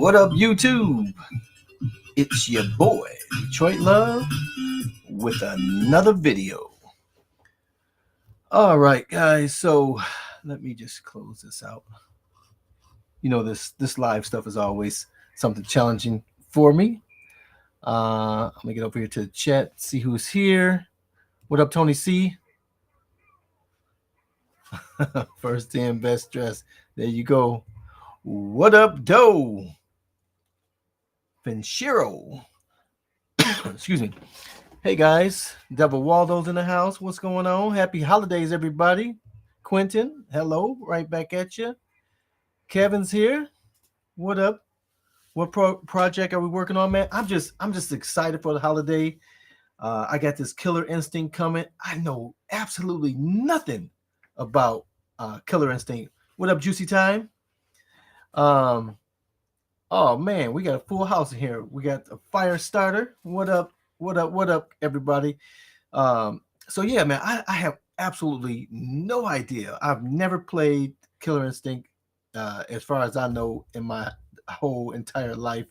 What up, YouTube? It's your boy, Detroit Love, with another video. All right, guys. So let me just close this out. You know, this live stuff is always something challenging for me. I'm gonna get over here to the chat, see who's here. What up, Tony C? First in, best dressed. There you go. What up, Doe? Finchiro. Excuse me. Hey guys, Devil Waldo's in the house. What's going on? Happy holidays, everybody. Quentin, hello, right back at you. Kevin's here. What up? What project are we working on, man? I'm just excited for the holiday. I got this Killer Instinct coming. I know absolutely nothing about Killer Instinct. What up, Juicy Time? Oh man, we got a full house in here. We got a fire starter. What up? What up? What up, everybody? So yeah, man, I have absolutely no idea. I've never played Killer Instinct, as far as I know, in my whole entire life.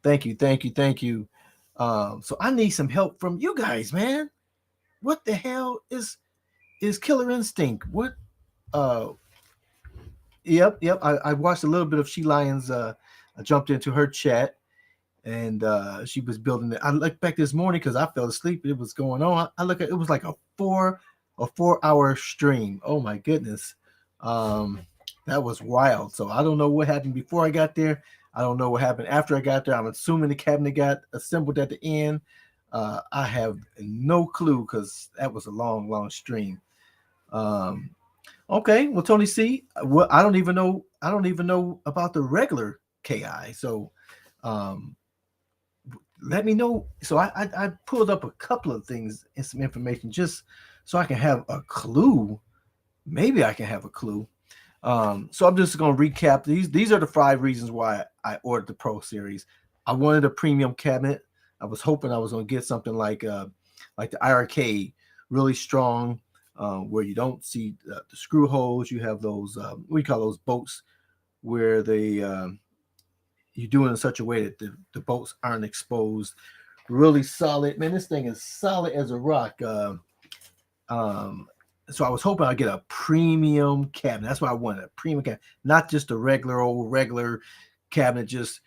Thank you, thank you, thank you. So I need some help from you guys, man. What the hell is Killer Instinct? What? Yep. I watched a little bit of She Lions. I jumped into her chat, and she was building it. I looked back this morning because I fell asleep. It was going on. I look at it was like a 4-hour stream. Oh my goodness, that was wild. So I don't know what happened before I got there. I don't know what happened after I got there. I'm assuming the cabinet got assembled at the end. I have no clue because that was a long stream. Okay, well, Tony C, well, I don't even know about the regular KI. So, let me know. So I pulled up a couple of things and some information just so I can have a clue. Maybe I can have a clue. So I'm just going to recap these. These are the 5 reasons why I ordered the Pro Series. I wanted a premium cabinet. I was hoping I was going to get something like the IRK, really strong. Where you don't see the screw holes. You have those, we call those bolts, where you do it in such a way that the bolts aren't exposed. Really solid. Man, this thing is solid as a rock. So I was hoping I'd get a premium cabinet. That's what I wanted, a premium cabinet. Not just a regular cabinet, just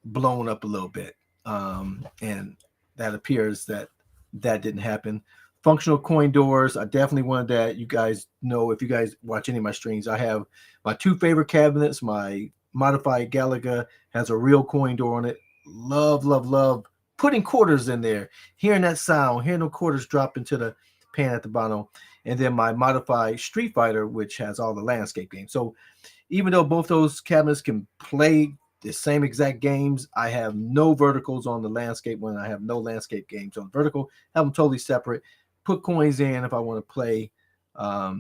blown up a little bit. And that appears that didn't happen. Functional coin doors. I definitely wanted that. You guys know, if you guys watch any of my streams, I have my 2 favorite cabinets. My modified Galaga has a real coin door on it. Love putting quarters in there, hearing that sound, hearing the quarters drop into the pan at the bottom. And then my modified Street Fighter, which has all the landscape games. So even though both those cabinets can play the same exact games, I have no verticals on the landscape one. I have no landscape games on vertical. Have them totally separate. Put coins in if I want to play. Now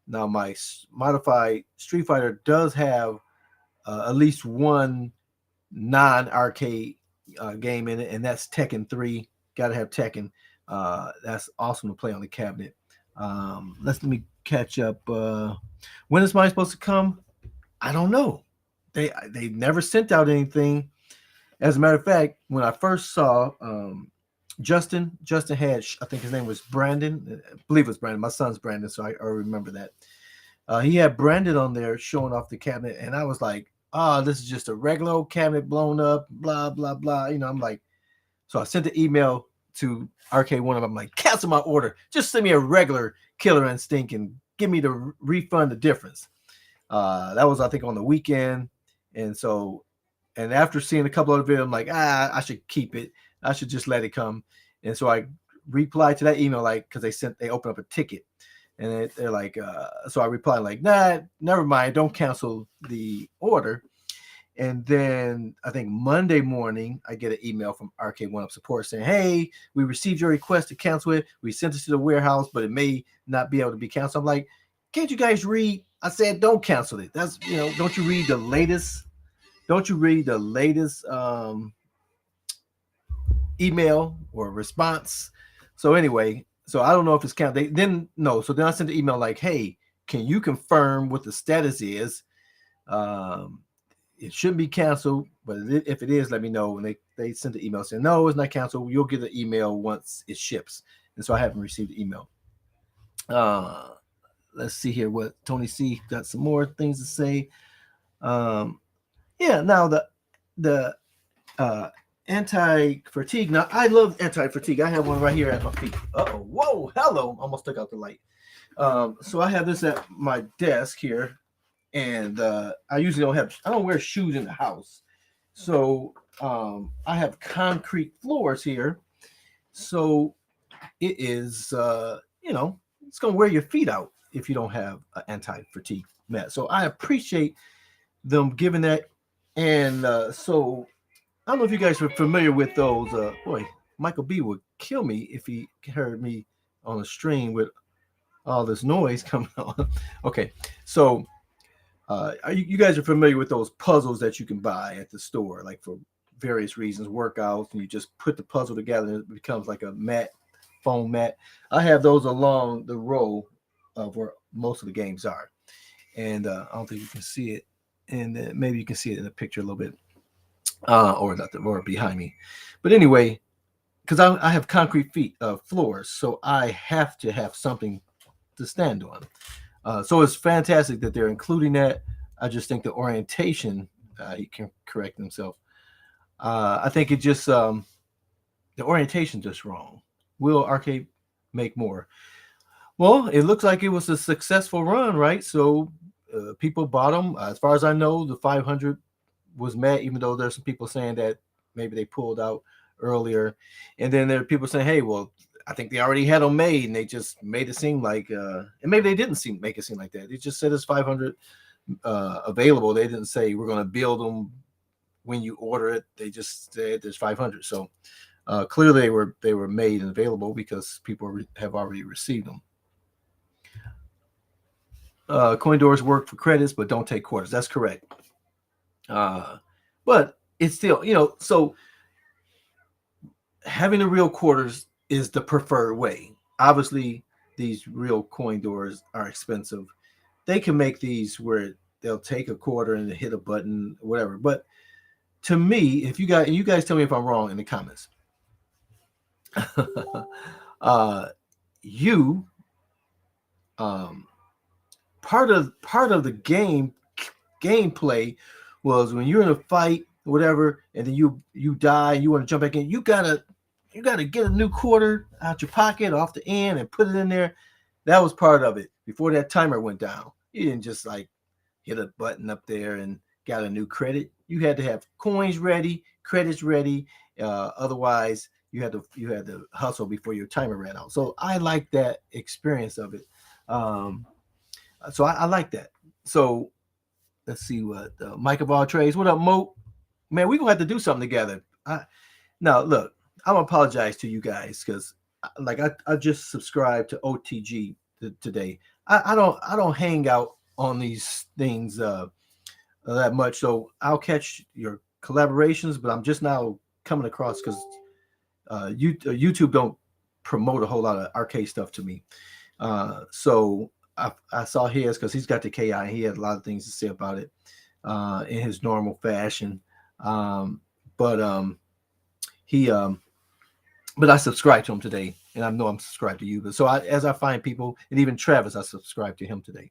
my modified Street Fighter does have at least one non-arcade game in it, and that's Tekken 3. Got to have Tekken. That's awesome to play on the cabinet. Let me catch up. When is mine supposed to come? I don't know. They never sent out anything. As a matter of fact, when I first saw Justin had, I think his name was Brandon. I believe it was Brandon. My son's Brandon, so I remember that. He had Brandon on there showing off the cabinet, and I was like, this is just a regular old cabinet blown up, blah, blah, blah. You know, I'm like, so I sent the email to RK1. I'm like, cancel my order. Just send me a regular Killer Instinct and give me the refund the difference. That was, I think, on the weekend. And so, and after seeing a couple of videos, I'm like, I should keep it. I should just let it come. And so I replied to that email, like, because they opened up a ticket, and they're like, so I replied like, nah, never mind, don't cancel the order. And then I think Monday morning, I get an email from RK1UP support saying, hey, we received your request to cancel it. We sent it to the warehouse, but it may not be able to be canceled. I'm like, can't you guys read? I said, don't cancel it. That's, don't you read the latest? Don't you read the latest email or response? So anyway, so I don't know if it's counted. They didn't know. So then I sent the email like, hey, can you confirm what the status is? it shouldn't be canceled, but if it is, let me know. And they sent the email saying, no, it's not canceled. You'll get an email once it ships. And so I haven't received the email. Let's see here what Tony C got some more things to say. Yeah, now the anti-fatigue. Now I love anti-fatigue. I have one right here at my feet. Uh-oh, whoa, hello. Almost took out the light. So I have this at my desk here, and I usually I don't wear shoes in the house. So I have concrete floors here. So it is it's gonna wear your feet out if you don't have an anti-fatigue mat. So I appreciate them giving that. And so I don't know if you guys are familiar with those. Boy, Michael B would kill me if he heard me on a stream with all this noise coming on. Okay, so you guys are familiar with those puzzles that you can buy at the store, like for various reasons, workouts, and you just put the puzzle together and it becomes like a mat, foam mat. I have those along the row of where most of the games are, and I don't think you can see it, and maybe you can see it in the picture a little bit, or nothing, or behind me. But anyway, because I have concrete floors, so I have to have something to stand on. So it's fantastic that they're including that. I just think the orientation, he can correct himself. I think it just the orientation just wrong. Will Arcade make more? Well, it looks like it was a successful run, right? So people bought them. As far as I know, the 500 was met, even though there's some people saying that maybe they pulled out earlier. And then there are people saying, hey, well, I think they already had them made, and they just made it seem like, and maybe they didn't make it seem like that. They just said it's 500 available. They didn't say we're going to build them when you order it. They just said there's 500. So clearly they were made and available because people have already received them. Coin doors work for credits, but don't take quarters. That's correct. But it's still, so having the real quarters is the preferred way. Obviously, these real coin doors are expensive. They can make these where they'll take a quarter and hit a button, whatever. But to me, if you guys tell me if I'm wrong in the comments, you part of the gameplay was when you're in a fight, whatever, and then you die, you want to jump back in, you gotta get a new quarter out your pocket off the end and put it in there. That was part of it before that timer went down. You didn't just like hit a button up there and got a new credit. You had to have coins ready, credits ready. Otherwise, you had to hustle before your timer ran out. So I like that experience of it. So I like that. So let's see what Mike of all trades. What up, Mo? Man, we're gonna have to do something together. Now look, I'm gonna apologize to you guys because I just subscribed to OTG today. I don't hang out on these things that much, so I'll catch your collaborations, but I'm just now coming across because YouTube don't promote a whole lot of arcade stuff to me. So I saw his because he's got the KI and he had a lot of things to say about it in his normal fashion. But I subscribed to him today, and I know I'm subscribed to you. But so as I find people, and even Travis, I subscribed to him today.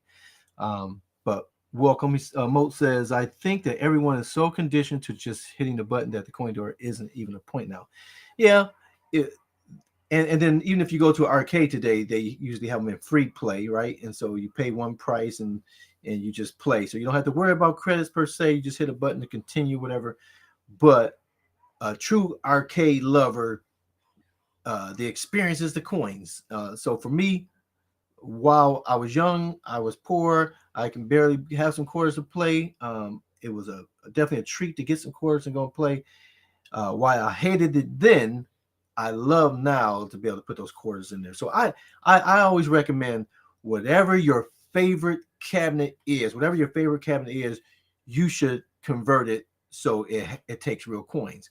But welcome. Moat says, I think that everyone is so conditioned to just hitting the button that the coin door isn't even a point now. Yeah. And then even if you go to an arcade today, they usually have them in free play, right? And so you pay one price and you just play. So you don't have to worry about credits per se. You just hit a button to continue, whatever. But a true arcade lover, the experience is the coins. So for me, while I was young, I was poor, I can barely have some quarters to play. It was definitely a treat to get some quarters and go and play. While I hated it then, I love now to be able to put those quarters in there. So I always recommend whatever your favorite cabinet is, you should convert it so it takes real coins.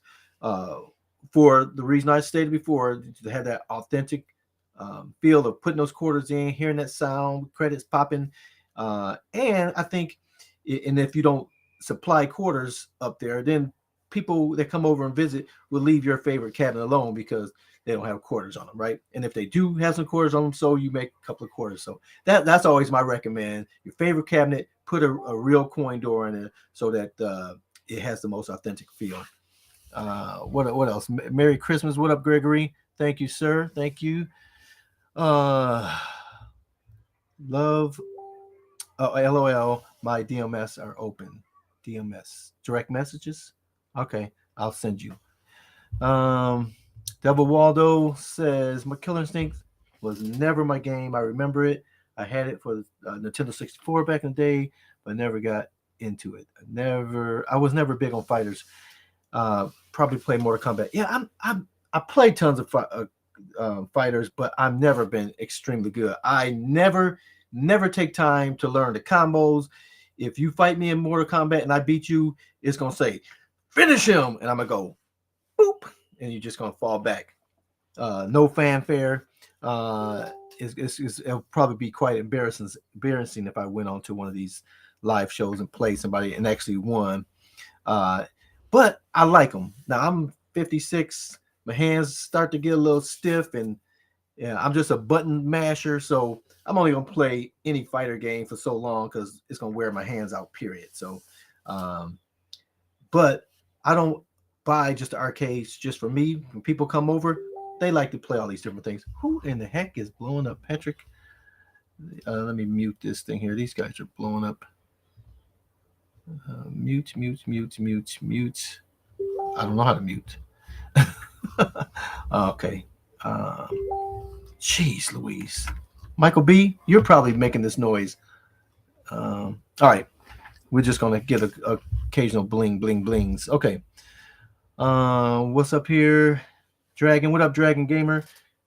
For the reason I stated before, to have that authentic feel of putting those quarters in, hearing that sound, credits popping. And I think, and if you don't supply quarters up there, then people that come over and visit will leave your favorite cabinet alone because they don't have quarters on them, right? And if they do have some quarters on them, so you make a couple of quarters. So that's always my recommend. Your favorite cabinet, put a real coin door in it so that it has the most authentic feel. What else? Merry Christmas. What up, Gregory? Thank you, sir. Thank you. Love. Oh, LOL. My DMS are open. DMS direct messages. Okay, I'll send you. Devil Waldo says my Killer Instinct was never my game. I remember it. I had it for Nintendo 64 back in the day, but never got into it. I was never big on fighters. Probably play Mortal Kombat. Yeah, I played tons of fighters, but I've never been extremely good. I never take time to learn the combos. If you fight me in Mortal Kombat and I beat you, it's gonna say finish him, and I'm gonna go boop, and you're just gonna fall back. No fanfare. It'll probably be quite embarrassing if I went on to one of these live shows and played somebody and actually won. But I like them. Now I'm 56. My hands start to get a little stiff, and yeah, I'm just a button masher, so I'm only gonna play any fighter game for so long because it's gonna wear my hands out. Period. So, but I don't buy just the arcades just for me. When people come over, they like to play all these different things. Who in the heck is blowing up, Patrick? Let me mute this thing here. These guys are blowing up. Mute. I don't know how to mute. Okay. Jeez Louise. Michael B., you're probably making this noise. All right. We're just going to get a occasional bling blings. Okay. What's up here? Dragon. What up, Dragon Gamer?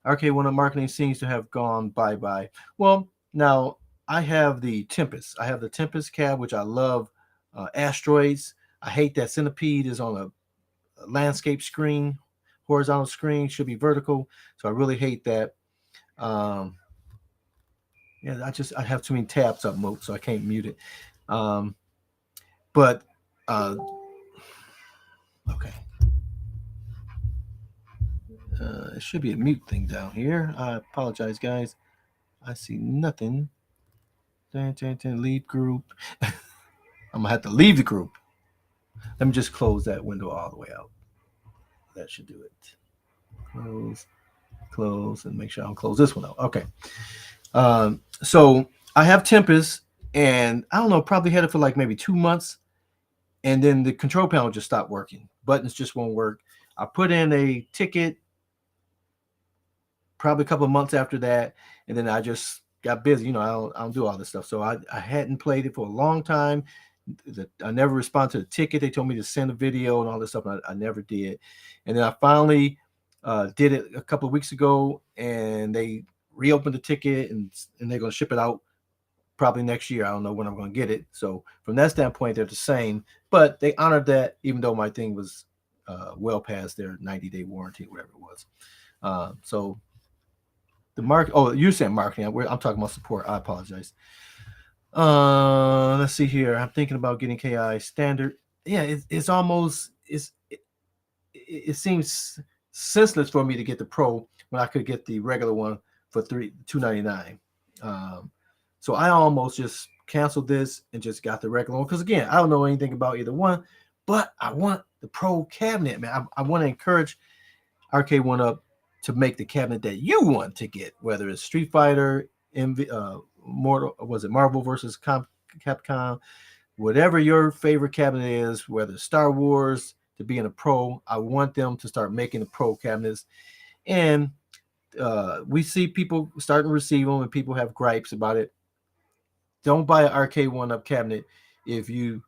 RK1 marketing seems to have gone bye-bye. Well, now I have the Tempest. I have the Tempest cab, which I love. Asteroids. I hate that Centipede is on a landscape screen. Horizontal screen should be vertical. So I really hate that. Yeah, I have too many tabs up, Moat, so I can't mute it. But okay. It should be a mute thing down here. I apologize, guys. I see nothing. Leave group. I'm gonna have to leave the group. Let me just close that window all the way out. That should do it. Close, and make sure I don't close this one out. Okay. So I have Tempest, and I don't know, probably had it for like maybe 2 months, and then the control panel just stopped working. Buttons just won't work. I put in a ticket probably a couple of months after that, and then I just got busy. I don't do all this stuff. So I hadn't played it for a long time. I never responded to the ticket. They told me to send a video and all this stuff, and I never did. And then I finally did it a couple of weeks ago, and they reopened the ticket, and they're going to ship it out probably next year. I don't know when I'm going to get it. So from that standpoint, they're the same, but they honored that, even though my thing was well past their 90-day warranty, whatever it was. So the market. Oh, you're saying marketing. I'm talking about support. I apologize. Let's see here. I'm thinking about getting KI standard. Yeah, it's almost it seems senseless for me to get the Pro when I could get the regular one for $299. So I almost just canceled this and just got the regular one because, again, I don't know anything about either one, but I want the Pro cabinet, man. I want to encourage RK1UP to make the cabinet that you want to get, whether it's Street Fighter, Marvel versus Capcom, whatever your favorite cabinet is, whether it's Star Wars, to be in a Pro. I want them to start making the Pro cabinets. And we see people starting to receive them, and people have gripes about it. Don't buy an RK1UP cabinet if you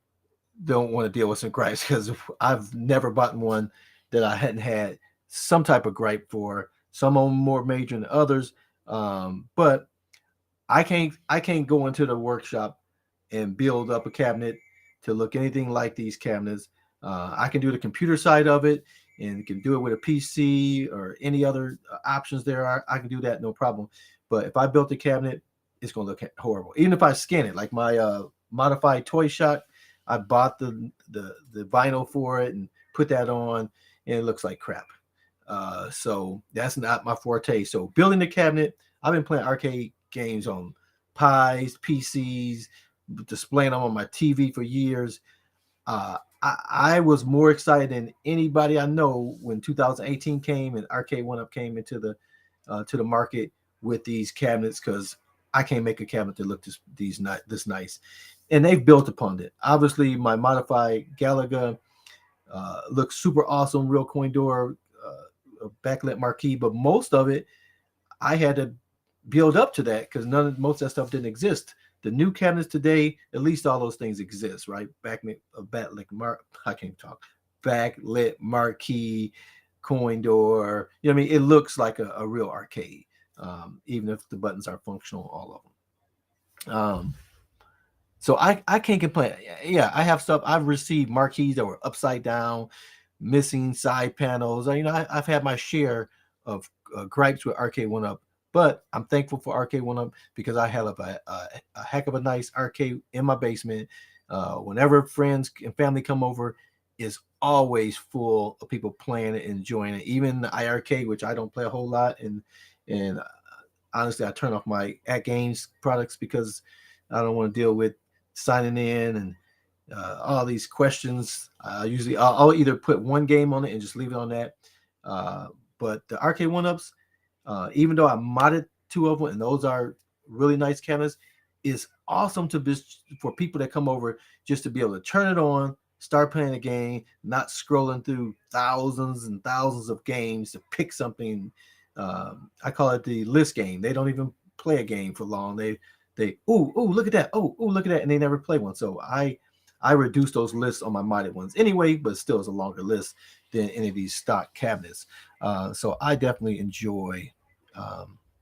don't want to deal with some gripes, because I've never bought one that I hadn't had some type of gripe for. Some of them more major than others. But I can't go into the workshop and build up a cabinet to look anything like these cabinets. I can do the computer side of it, and can do it with a PC or any other options there are. I can do that, no problem. But if I built a cabinet, it's going to look horrible. Even if I scan it, like my modified toy shot, I bought the vinyl for it and put that on, and it looks like crap. So that's not my forte. So building the cabinet, I've been playing arcade games on Pies, PCs, displaying them on my TV for years. I was more excited than anybody I know when 2018 came and Arcade One Up came into the to the market with these cabinets, because I can't make a cabinet that look this nice, and they've built upon it. Obviously, my modified Galaga looks super awesome, real coin door, backlit marquee, but most of it I had to build up to that because most of that stuff didn't exist. The new cabinets today, at least all those things exist, right? I can't talk. Backlit marquee, coin door. You know what I mean? It looks like a real arcade, even if the buttons are functional, all of them. So I can't complain. Yeah, I have stuff. I've received marquees that were upside down, missing side panels. I've had my share of gripes with Arcade One Up, but I'm thankful for Arcade One Up because I have a heck of a nice arcade in my basement. Whenever friends and family come over, is always full of people playing it, enjoying it. Even the IRK, which I don't play a whole lot, and honestly, I turn off my at games products because I don't want to deal with signing in and all these questions. Usually, I'll either put one game on it and just leave it on that. But the arcade one ups, even though I modded two of them, and those are really nice cabinets, is awesome for people that come over just to be able to turn it on, start playing a game, not scrolling through thousands and thousands of games to pick something. I call it the list game. They don't even play a game for long. They look at that, look at that, and they never play one. So I reduce those lists on my modded ones anyway, but still is a longer list than any of these stock cabinets. So I definitely enjoy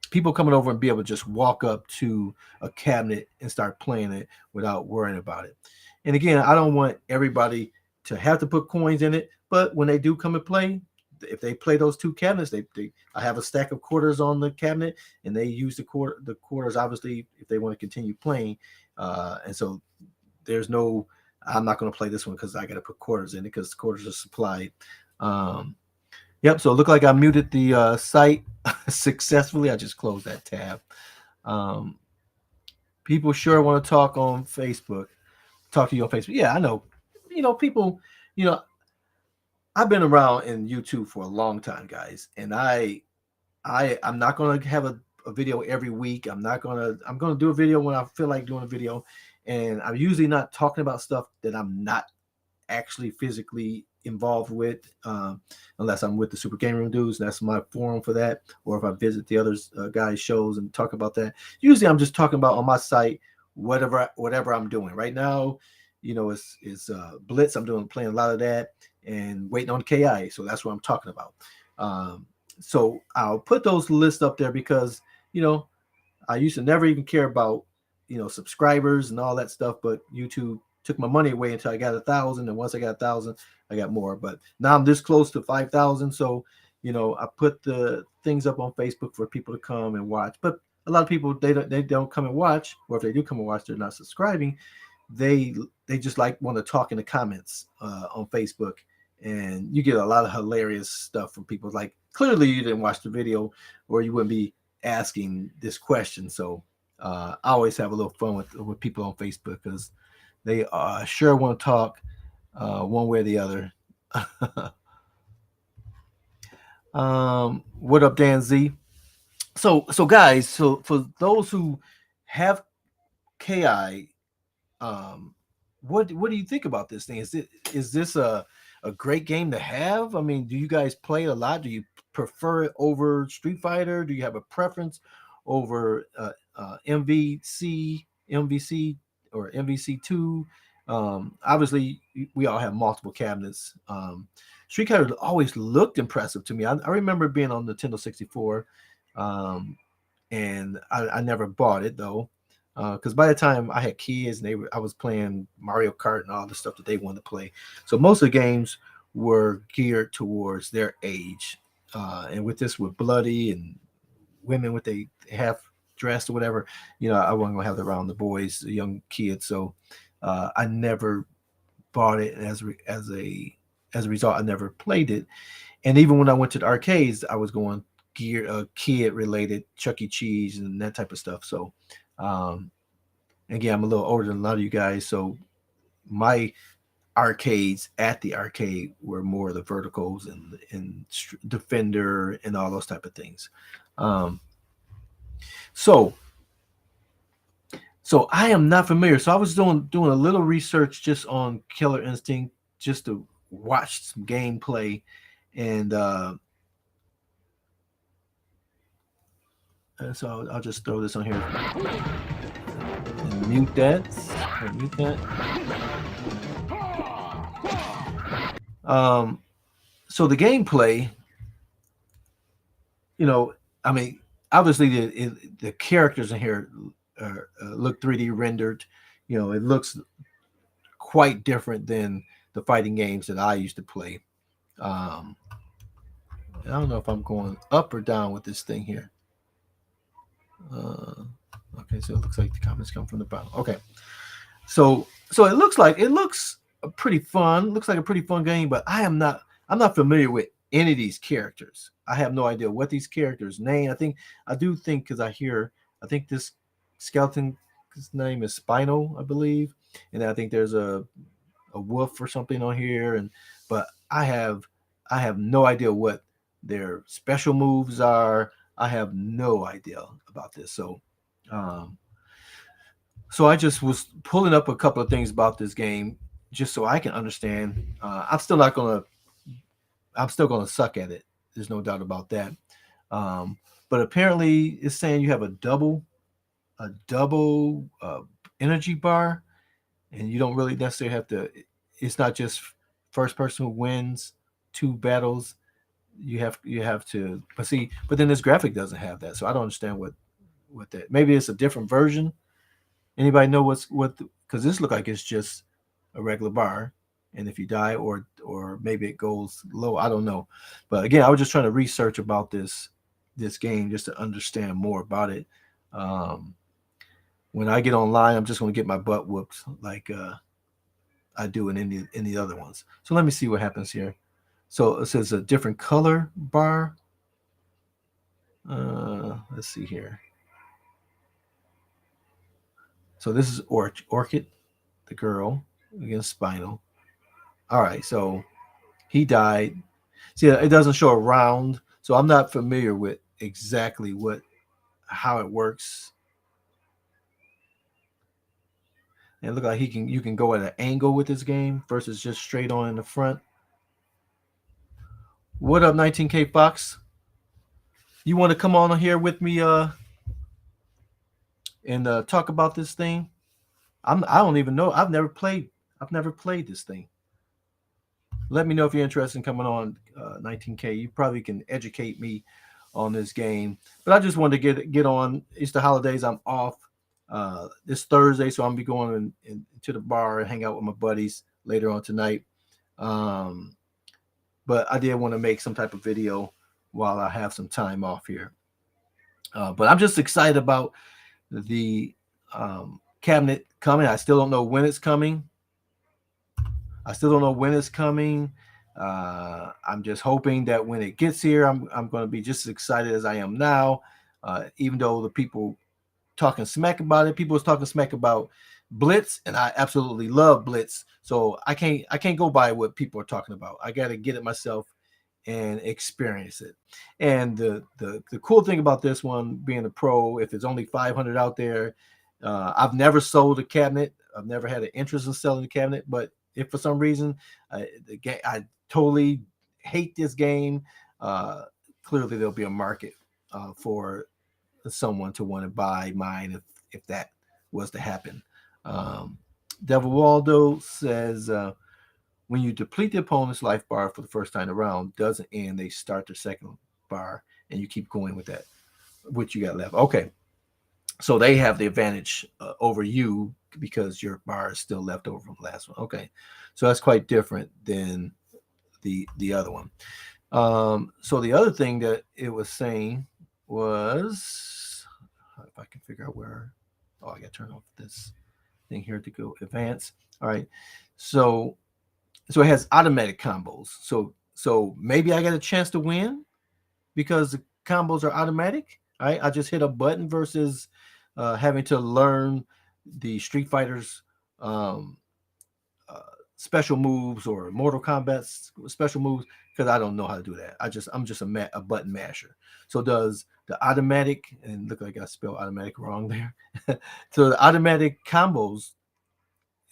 people coming over and be able to just walk up to a cabinet and start playing it without worrying about it. And again, I don't want everybody to have to put coins in it, but when they do come and play, if they play those two cabinets, I have a stack of quarters on the cabinet, and they use the quarters obviously if they want to continue playing. And so there's no, I'm not going to play this one because I got to put quarters in it because quarters are supplied. Yep. So it looked like I muted the site successfully. I just closed that tab. People sure want to talk on Facebook. Talk to you on Facebook. Yeah, I know. People. You know, I've been around in YouTube for a long time, guys, and I'm not gonna have a video every week. I'm gonna do a video when I feel like doing a video, and I'm usually not talking about stuff that I'm not actually physically involved with, unless I'm with the Super Game Room dudes. That's my forum for that, or if I visit the other guys' shows and talk about that. Usually, I'm just talking about on my site whatever I'm doing right now. It's Blitz. Playing a lot of that and waiting on KI. So that's what I'm talking about. So I'll put those lists up there because I used to never even care about subscribers and all that stuff, but YouTube took my money away until I got 1,000, and once I got 1,000, I got more. But now I'm this close to 5,000, so I put the things up on Facebook for people to come and watch. But a lot of people they don't come and watch, or if they do come and watch, they're not subscribing. They just want to talk in the comments on Facebook, and you get a lot of hilarious stuff from people. Like, clearly you didn't watch the video, or you wouldn't be asking this question. So I always have a little fun with people on Facebook because they sure want to talk one way or the other. What up, Dan Z? So guys, so for those who have KI, what do you think about this thing? Is this a great game to have? I mean, do you guys play it a lot? Do you prefer it over Street Fighter? Do you have a preference over MVC or MVC2? Obviously, we all have multiple cabinets. Street Fighter always looked impressive to me. I remember being on Nintendo 64, and I never bought it though. Because by the time I had kids, and I was playing Mario Kart and all the stuff that they wanted to play. So most of the games were geared towards their age. And with this, with bloody and women with they half dressed or whatever, I wasn't gonna have it around the boys, the young kids. So I never bought it, and as a result, I never played it. And even when I went to the arcades, I was going gear kid related, Chuck E. Cheese and that type of stuff. So, um, again, I'm a little older than a lot of you guys, so my arcades at the arcade were more of the verticals and Defender and all those type of things. Um, so so I am not familiar. So I was doing a little research just on Killer Instinct, just to watch some gameplay, and so I'll just throw this on here and mute that. Mute that. Um, so the gameplay, you know, I mean, obviously the characters in here look 3D rendered. You know, it looks quite different than the fighting games that I used to play. Um, I don't know if I'm going up or down with this thing here. Uh, okay, so it looks like the comments come from the bottom. Okay, so it looks pretty fun. Looks like a pretty fun game, but I'm not familiar with any of these characters. I have no idea what these characters name. I do think because I think this skeleton, his name is Spino, I believe, and I think there's a wolf or something on here, and but I have no idea what their special moves are. I have no idea about this. Um, so I just was pulling up a couple of things about this game just so I can understand. I'm still gonna suck at it. There's no doubt about that. Um, but apparently, it's saying you have a double energy bar, and you don't really necessarily have to. It's not just first person who wins two battles. You have to, but then this graphic doesn't have that, so I don't understand what that. Maybe it's a different version. Anybody know what? Because this look like it's just a regular bar, and if you die or maybe it goes low, I don't know. But again, I was just trying to research about this game just to understand more about it. Um, when I get online, I'm just going to get my butt whooped like I do in any other ones. So let me see what happens here. So it says a different color bar. Let's see here. So this is Orchid, the girl against Spinal. All right, so he died. See, it doesn't show a round, so I'm not familiar with exactly how it works. And it look like you can go at an angle with this game versus just straight on in the front. What up, 19K Fox? You want to come on here with me and talk about this thing? I don't even know. I've never played this thing. Let me know if you're interested in coming on 19K. You probably can educate me on this game. But I just wanted to get on. It's the holidays. I'm off this Thursday, so I'm gonna be going to the bar and hang out with my buddies later on tonight. But I did want to make some type of video while I have some time off here. But I'm just excited about the cabinet coming. I still don't know when it's coming. I'm just hoping that when it gets here, I'm going to be just as excited as I am now. Even though the people talking smack about it, people was talking smack about Blitz, and I absolutely love Blitz. So I can't go by what people are talking about. I got to get it myself and experience it. And the cool thing about this one being a pro, if it's only 500 out there, I've never sold a cabinet. I've never had an interest in selling the cabinet, but if for some reason I totally hate this game, clearly there'll be a market for someone to want to buy mine if that was to happen. Devil Waldo says when you deplete the opponent's life bar for the first time around, doesn't end, they start their second bar, and you keep going with that, what you got left. Okay, so they have the advantage over you because your bar is still left over from the last one. Okay, so that's quite different than the other one. So the other thing that it was saying was, if I can figure out I got to turn off this thing here to go advance. All right, so So it has automatic combos. So maybe I got a chance to win because the combos are automatic. Right? I just hit a button versus having to learn the Street Fighters um, uh, special moves or Mortal Kombat special moves because I don't know how to do that. I'm just a button masher. So does the automatic, and look like I spelled automatic wrong there. So the automatic combos,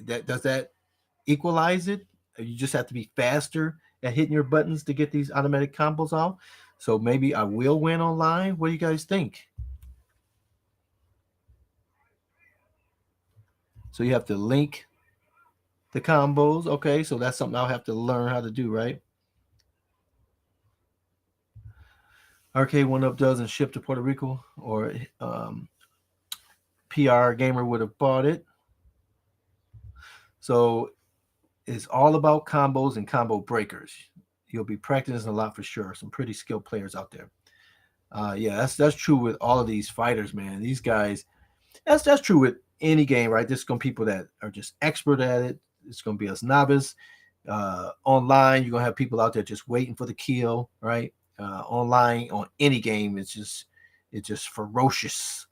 that does that equalize it? You just have to be faster at hitting your buttons to get these automatic combos off. So maybe I will win online. What do you guys think? So you have to link the combos. Okay, so that's something I'll have to learn how to do, right? Arcade One Up doesn't ship to Puerto Rico, or PR Gamer would have bought it. So it's all about combos and combo breakers. You'll be practicing a lot for sure. Some pretty skilled players out there. Yeah, that's true with all of these fighters, man. These guys, that's true with any game, right? There's gonna be people that are just expert at it. It's gonna be us novice. Online, you're gonna have people out there just waiting for the kill, right? Online on any game, it's just ferocious.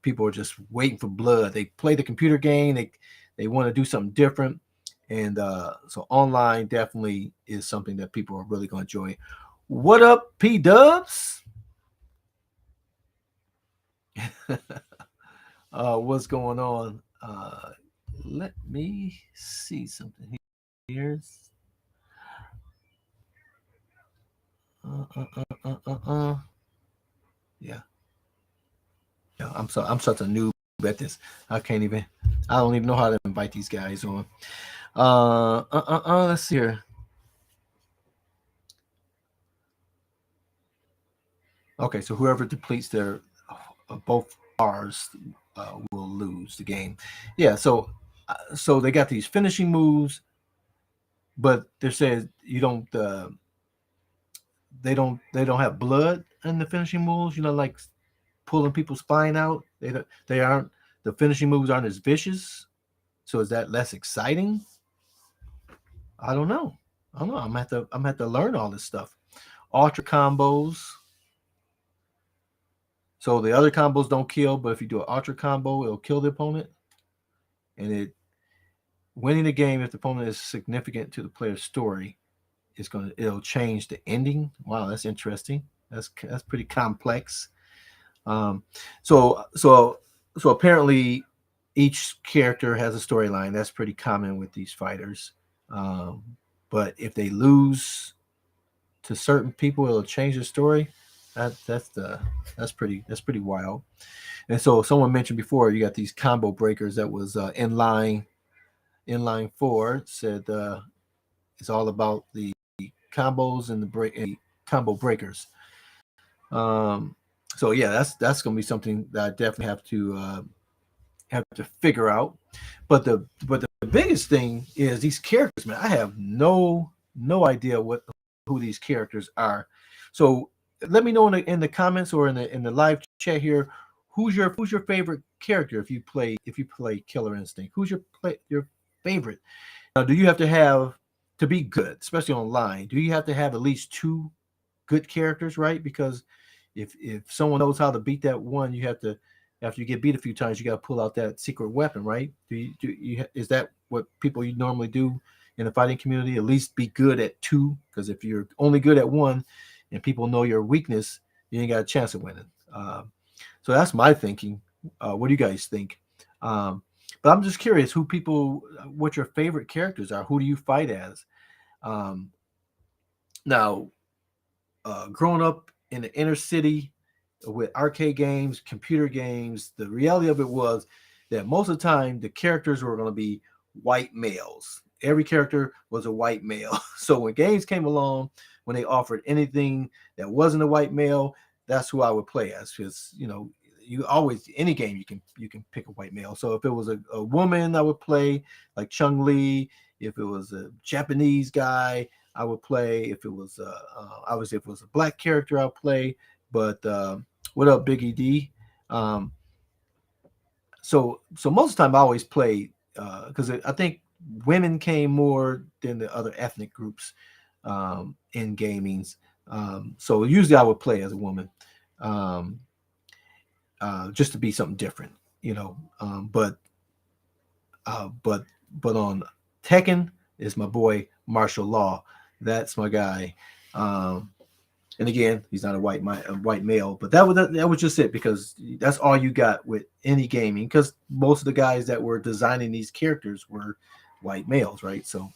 People are just waiting for blood. They play the computer game. They want to do something different, and so online definitely is something that people are really going to enjoy. What up, P Dubs? What's going on? Let me see something here. Yeah, yeah. I'm such a noob at this. I can't even. I don't even know how to invite these guys on. Let's see here. Okay, so whoever depletes their both bars will lose the game. Yeah, so they got these finishing moves, but they said you don't. They don't have blood in the finishing moves. You know, like pulling people's spine out. They aren't the finishing moves aren't as vicious. So is that less exciting? I don't know. I don't know. I'm gonna have to learn all this stuff. Ultra combos. So the other combos don't kill, but if you do an ultra combo, it'll kill the opponent. And it winning the game if the opponent is significant to the player's story it'll change the ending. Wow, that's interesting. That's pretty complex. Um, so apparently each character has a storyline. That's pretty common with these fighters. Um, but if they lose to certain people, it'll change the story. That's pretty wild. And so someone mentioned before, you got these combo breakers. That was in line 4 said it's all about the combos and the combo breakers. Um, so yeah, that's gonna be something that I definitely have to figure out. But the biggest thing is these characters, man. I have no idea who these characters are. So let me know in the comments or in the live chat here, who's your favorite character if you play Killer Instinct. Who's your favorite? Now, do you have to be good, especially online? Do you have to have at least two good characters, right? Because if someone knows how to beat that one, you have to after you get beat a few times, you got to pull out that secret weapon, right? Is that what people you normally do in the fighting community? At least be good at two, because if you're only good at one, and people know your weakness, you ain't got a chance of winning. So that's my thinking. What do you guys think? But I'm just curious what your favorite characters are. Who do you fight as? Um, Now, growing up in the inner city with arcade games, computer games, the reality of it was that most of the time the characters were going to be white males. Every character was a white male. So when games came along, when they offered anything that wasn't a white male, that's who I would play as. Because you always any game you can pick a white male. So if it was a woman, I would play like Chung Li. If it was a Japanese guy, I would play. If it was obviously if it was a black character, I'll play. But what up, Biggie D? Um, so most of the time I always play because I think women came more than the other ethnic groups in gamings. So usually I would play as a woman, um, just to be something different, you know. Uh, but but on Tekken is my boy Martial Law. That's my guy. Um, and again, he's not a white male, but that was just it, because that's all you got with any gaming. Because most of the guys that were designing these characters were white males, right? So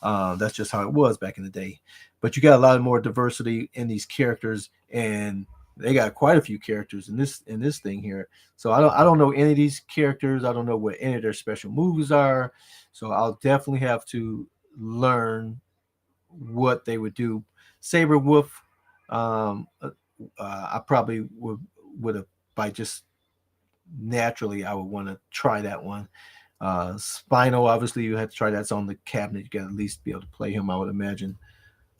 that's just how it was back in the day. But you got a lot more diversity in these characters, and they got quite a few characters in this thing here. So I don't know any of these characters. I don't know what any of their special moves are. So I'll definitely have to learn what they would do. Saber Wolf, um, uh, I probably would have, by just naturally I would want to try that one. Spino, obviously you have to try that's on the cabinet. You got to at least be able to play him, I would imagine.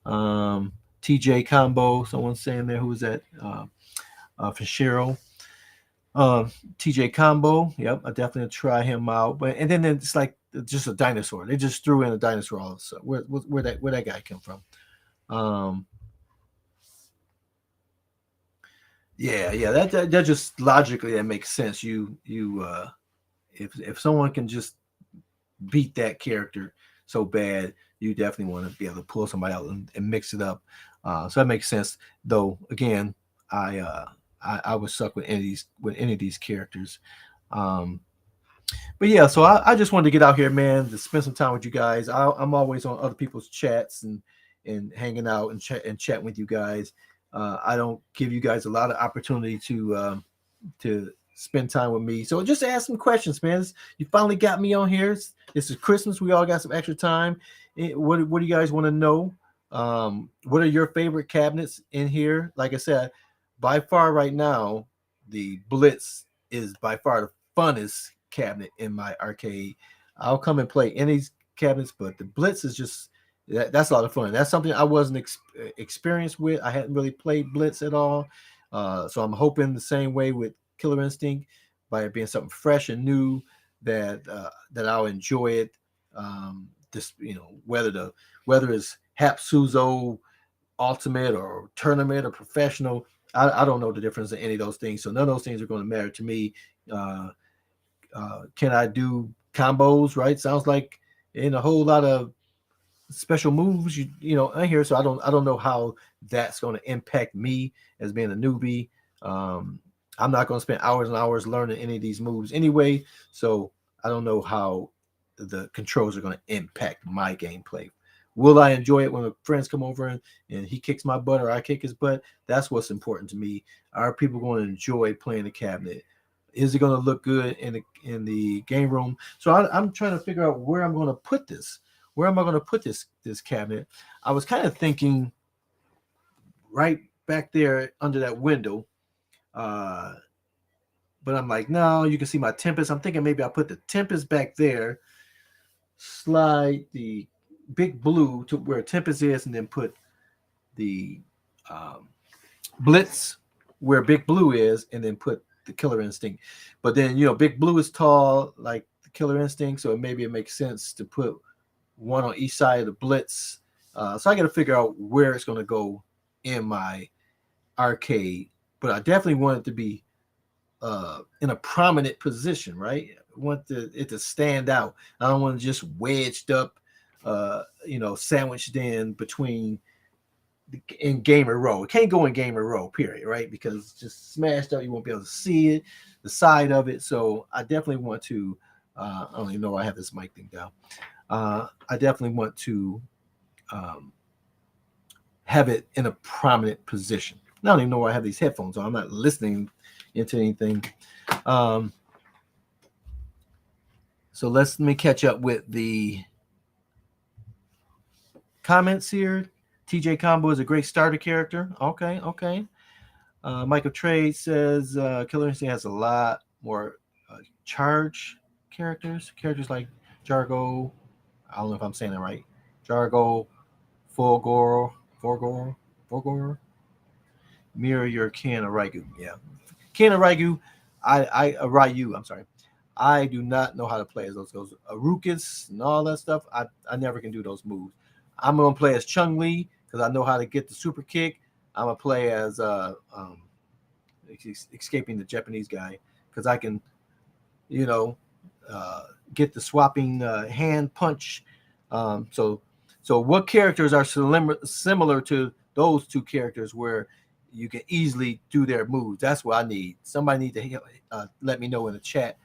TJ Combo, someone's saying there. Who is that? Fishero. TJ Combo. Yep, I definitely try him out. But and then it's like just a dinosaur. They just threw in a dinosaur. All of a sudden. Where that guy come from? Um, yeah. That just logically that makes sense. If someone can just beat that character so bad, you definitely want to be able to pull somebody out and mix it up. So that makes sense. Though again, I uh, I was stuck with any of these characters. Um, but yeah, so I just wanted to get out here, man, to spend some time with you guys. I'm always on other people's chats and hanging out and chatting with you guys. I don't give you guys a lot of opportunity to spend time with me. So just ask some questions, man. You finally got me on here. This is Christmas. We all got some extra time. What do you guys want to know? What are your favorite cabinets in here? Like I said, by far right now, the Blitz is by far the funnest cabinet in my arcade. I'll come and play any cabinets, but the Blitz is just that's a lot of fun. That's something I wasn't experienced with. I hadn't really played Blitz at all, so I'm hoping the same way with Killer Instinct, by it being something fresh and new, that I'll enjoy it. This whether it's Hapsuzo Ultimate or Tournament or Professional, I don't know the difference in any of those things. So none of those things are going to matter to me. Uh, can I do combos? Right? Sounds like in a whole lot of special moves, in here. So I don't know how that's going to impact me as being a newbie. Um, I'm not going to spend hours and hours learning any of these moves anyway. So I don't know how the controls are going to impact my gameplay. Will I enjoy it when my friends come over and he kicks my butt or I kick his butt? That's what's important to me. Are people going to enjoy playing the cabinet? Is it going to look good in the game room? So I'm trying to figure out where I'm going to put this. Where am I going to put this cabinet? I was kind of thinking right back there under that window, uh, but I'm like, no, you can see my Tempest. I'm thinking maybe I'll put the Tempest back there, slide the Big Blue to where Tempest is, and then put the um, Blitz where Big Blue is, and then put the Killer Instinct. But then Big Blue is tall like the Killer Instinct, so maybe it makes sense to put one on each side of the Blitz. So I got to figure out where it's going to go in my arcade. But I definitely want it to be in a prominent position, right? I want it to stand out. I don't want to just wedged up, sandwiched in between in gamer row. It can't go in gamer row, period, right? Because it's just smashed up. You won't be able to see it, the side of it. So I definitely want to. I don't even know why I have this mic thing down. I definitely want to um, have it in a prominent position. I don't even know why I have these headphones on. I'm not listening into anything. Um, so let me catch up with the comments here. TJ Combo is a great starter character. Okay. Michael Trade says Killer Instinct has a lot more charge characters. Characters like Jargo. I don't know if I'm saying that right. Jargo, Fulgor, mirror your Ken Raigu. Yeah, Ken Raigu. Ryu. I'm sorry. I do not know how to play as those Arukas and all that stuff. I never can do those moves. I'm gonna play as Chung Li because I know how to get the super kick. I'm gonna play as escaping the Japanese guy because I can, you know, uh, get the swapping hand punch. So, so what characters are similar to those two characters where you can easily do their moves? That's what I need. Somebody need to let me know in the chat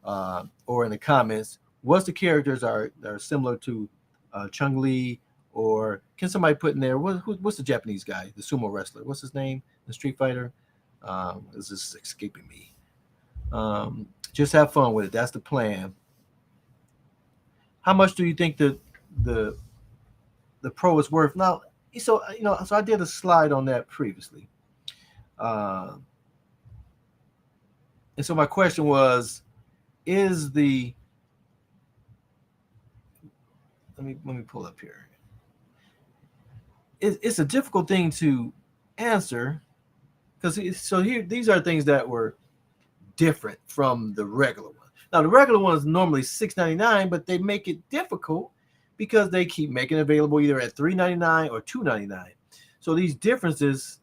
or in the comments. What's the characters that are similar to Chung Li, or can somebody put in there what's the Japanese guy, the sumo wrestler? What's his name? The Street Fighter. This is escaping me. Just have fun with it. That's the plan. How much do you think the the pro is worth? Now, so so I did a slide on that previously, uh, and so my question was, is the let me pull up here. It's a difficult thing to answer because so here these are things that were different from the regular one. Now the regular one is normally $6.99, but they make it difficult because they keep making it available either at $3.99 or $2.99. So these differences,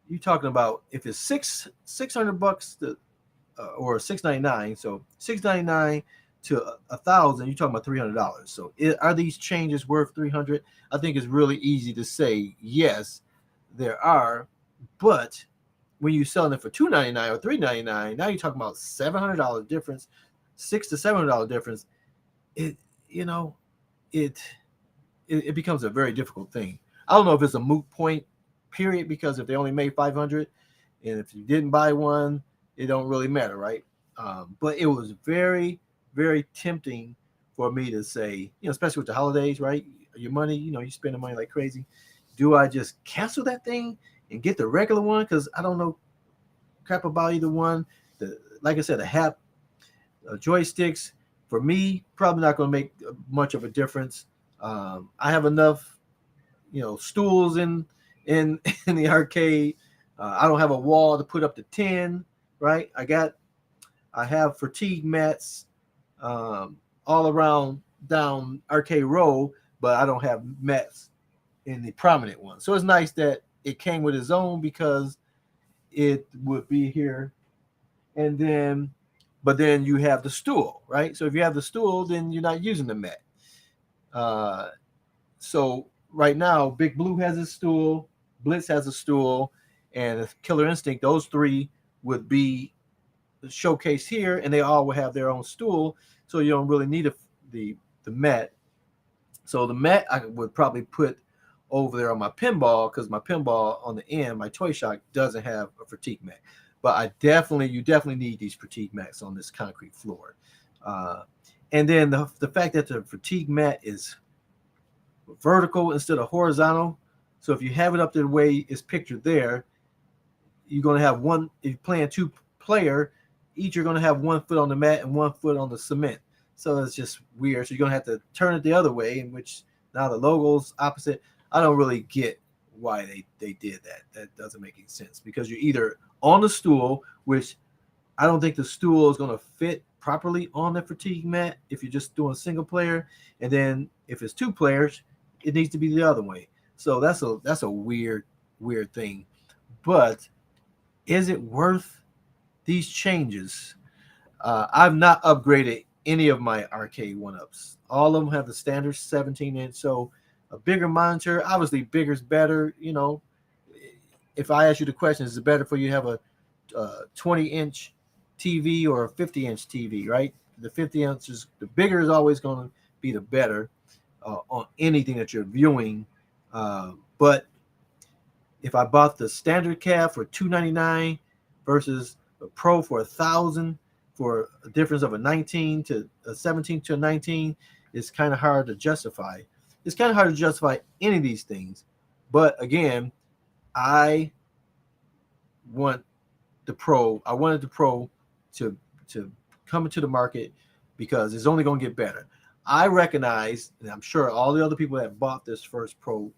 you're talking about if it's $600 or $6.99, so $6.99 to $1,000, you're talking about $300. So are these changes worth $300? I think it's really easy to say yes, there are, but when you're selling it for $2.99 or $3.99, now you're talking about $700 difference, $600 to $700 difference. It you know it, it becomes a very difficult thing. I don't know if it's a moot point, period, because if they only made 500, and if you didn't buy one, it don't really matter, right? But it was very, very tempting for me to say, especially with the holidays, right? Your money, you spend the money like crazy. Do I just cancel that thing and get the regular one? Because I don't know crap about either one. Like I said, the HAP joysticks for me probably not going to make much of a difference. I have enough, stools in in the arcade. I don't have a wall to put up to 10, right? I have fatigue mats all around down arcade row, but I don't have mats in the prominent one. So it's nice that it came with its own because it would be here, and then but then you have the stool, right? So if you have the stool, then you're not using the mat. uh so right now Big Blue has a stool, Blitz has a stool, and Killer Instinct, those three would be showcased here, and they all will have their own stool, so you don't really need the mat. So the mat I would probably put over there on my pinball, because my pinball on the end, my toy shop, doesn't have a fatigue mat. But you definitely need these fatigue mats on this concrete floor. Uh, and then the fact that the fatigue mat is vertical instead of horizontal. So if you have it up the way it's pictured there, you're going to have one, if you're playing two player, each are going to have 1 foot on the mat and 1 foot on the cement. So it's just weird. So you're going to have to turn it the other way, in which now the logo's opposite. I don't really get why they did that. That doesn't make any sense, because you're either on the stool, which I don't think the stool is going to fit properly on the fatigue mat if you're just doing single player, and then if it's two players, it needs to be the other way. So that's a weird thing. But is it worth these changes? I've not upgraded any of my arcade one-ups. All of them have the standard 17-inch. So a bigger monitor, obviously bigger is better. If I ask you the question, is it better for you to have a 20-inch TV or a 50-inch TV, right? The 50 inches, the bigger is always going to be the better on anything that you're viewing. But if I bought the standard cab for $299 versus a Pro for $1,000, for a difference of a 19 to a 17 to a 19, it's kind of hard to justify. It's kind of hard to justify any of these things. But again, I wanted the Pro to come into the market because it's only going to get better. I recognize, and I'm sure all the other people that bought this first Pro,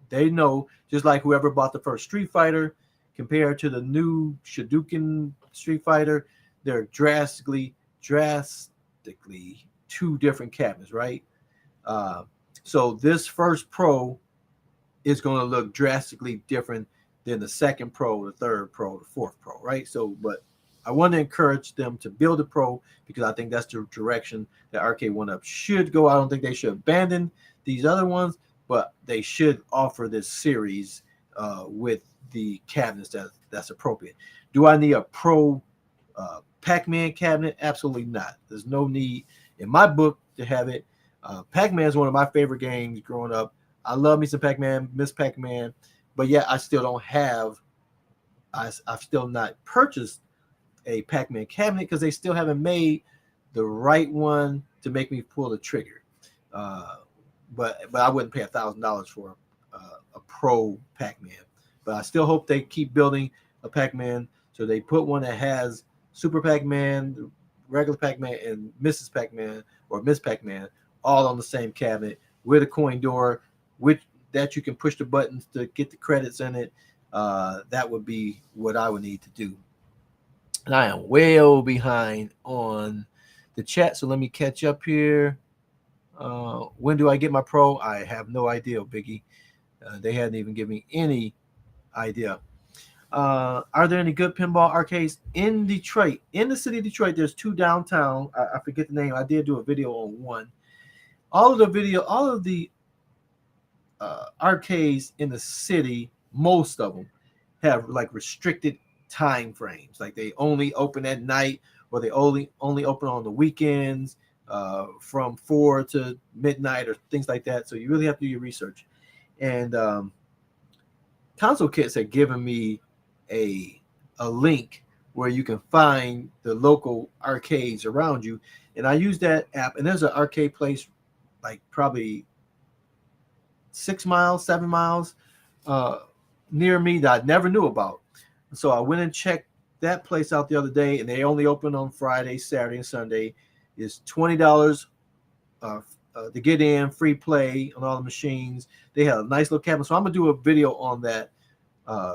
they know, just like whoever bought the first Street Fighter compared to the new Shoryuken Street Fighter, they're drastically drastically two different cabinets, right? Uh, so this first Pro is going to look drastically different than the second Pro, the third Pro, the fourth Pro, right? So, but I want to encourage them to build a Pro because I think that's the direction that Arcade One Up should go. I don't think they should abandon these other ones, but they should offer this series with the cabinets that's appropriate. Do I need a Pro Pac-Man cabinet? Absolutely not. There's no need in my book to have it. Pac-Man is one of my favorite games growing up. I love me some Pac-Man, Miss Pac-Man, but yet I still don't have. I've still not purchased a Pac-Man cabinet because they still haven't made the right one to make me pull the trigger. But I wouldn't pay $1,000 for a Pro Pac-Man. But I still hope they keep building a Pac-Man. So they put one that has Super Pac-Man, regular Pac-Man, and Mrs. Pac-Man or Miss Pac-Man all on the same cabinet with a coin door, which that you can push the buttons to get the credits in it. That would be what I would need to do. And I am way behind on the chat, so let me catch up here. When do I get my Pro? I have no idea, Biggie. They hadn't even given me any idea. Are there any good pinball arcades in Detroit? In the city of Detroit, there's two downtown. I forget the name. I did do a video on one. All of the arcades in the city, most of them have like restricted time frames. Like they only open at night, or they only open on the weekends from 4 to midnight or things like that. So you really have to do your research. And Console Kits had given me a link where you can find the local arcades around you, and I use that app. And there's an arcade place like probably 6 miles, 7 miles near me that I never knew about. So I went and checked that place out the other day, and they only open on Friday, Saturday, and Sunday. It's $20 to get in, free play on all the machines. They have a nice little cabin. So I'm gonna do a video on that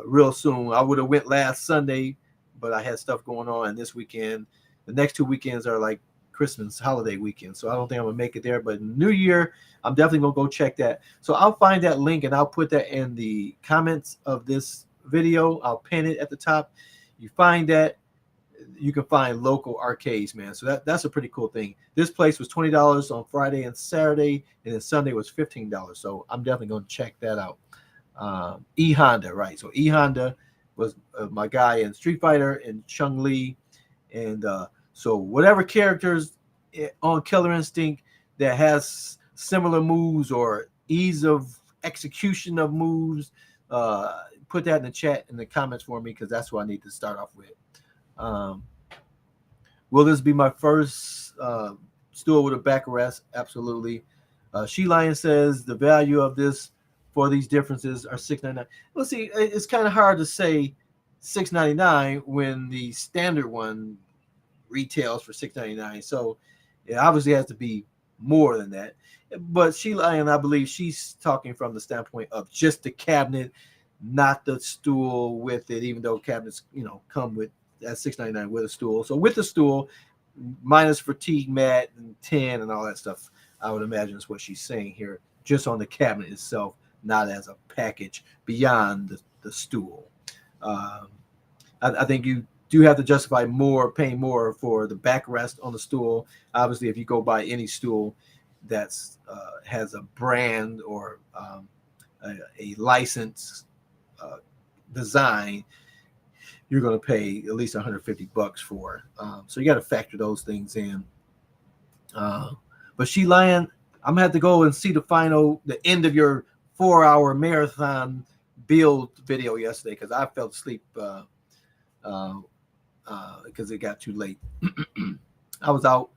real soon. I would have went last Sunday, but I had stuff going on, and this weekend, the next 2 weekends are like Christmas holiday weekend. So I don't think I'm gonna make it there. But New Year, I'm definitely gonna go check that. So I'll find that link and I'll put that in the comments of this video. I'll pin it at the top. You find that, you can find local arcades, man. So that's a pretty cool thing. This place was $20 on Friday and Saturday, and then Sunday was $15. So I'm definitely going to check that out. E Honda, right? So E Honda was my guy in Street Fighter and Chung Li, and so whatever characters on Killer Instinct that has similar moves or ease of execution of moves, put that in the chat in the comments for me, because that's what I need to start off with. Will this be my first stool with a backrest? Absolutely. She Lion says the value of this for these differences are $6.99. Well, see, it's kind of hard to say $6.99 when the standard one retails for $6.99. So it obviously has to be more than that. But She Lion, I believe she's talking from the standpoint of just the cabinet, not the stool with it, even though cabinets, come with at $6.99 with a stool. So with the stool, minus fatigue mat and tin and all that stuff, I would imagine is what she's saying here, just on the cabinet itself, not as a package beyond the stool. I think you do have to justify paying more for the backrest on the stool. Obviously, if you go buy any stool that's has a brand or a license design, you're going to pay at least $150 for. So you got to factor those things in. But She Lion, I'm gonna have to go and see the end of your 4-hour marathon build video yesterday, because I fell asleep because it got too late. I was out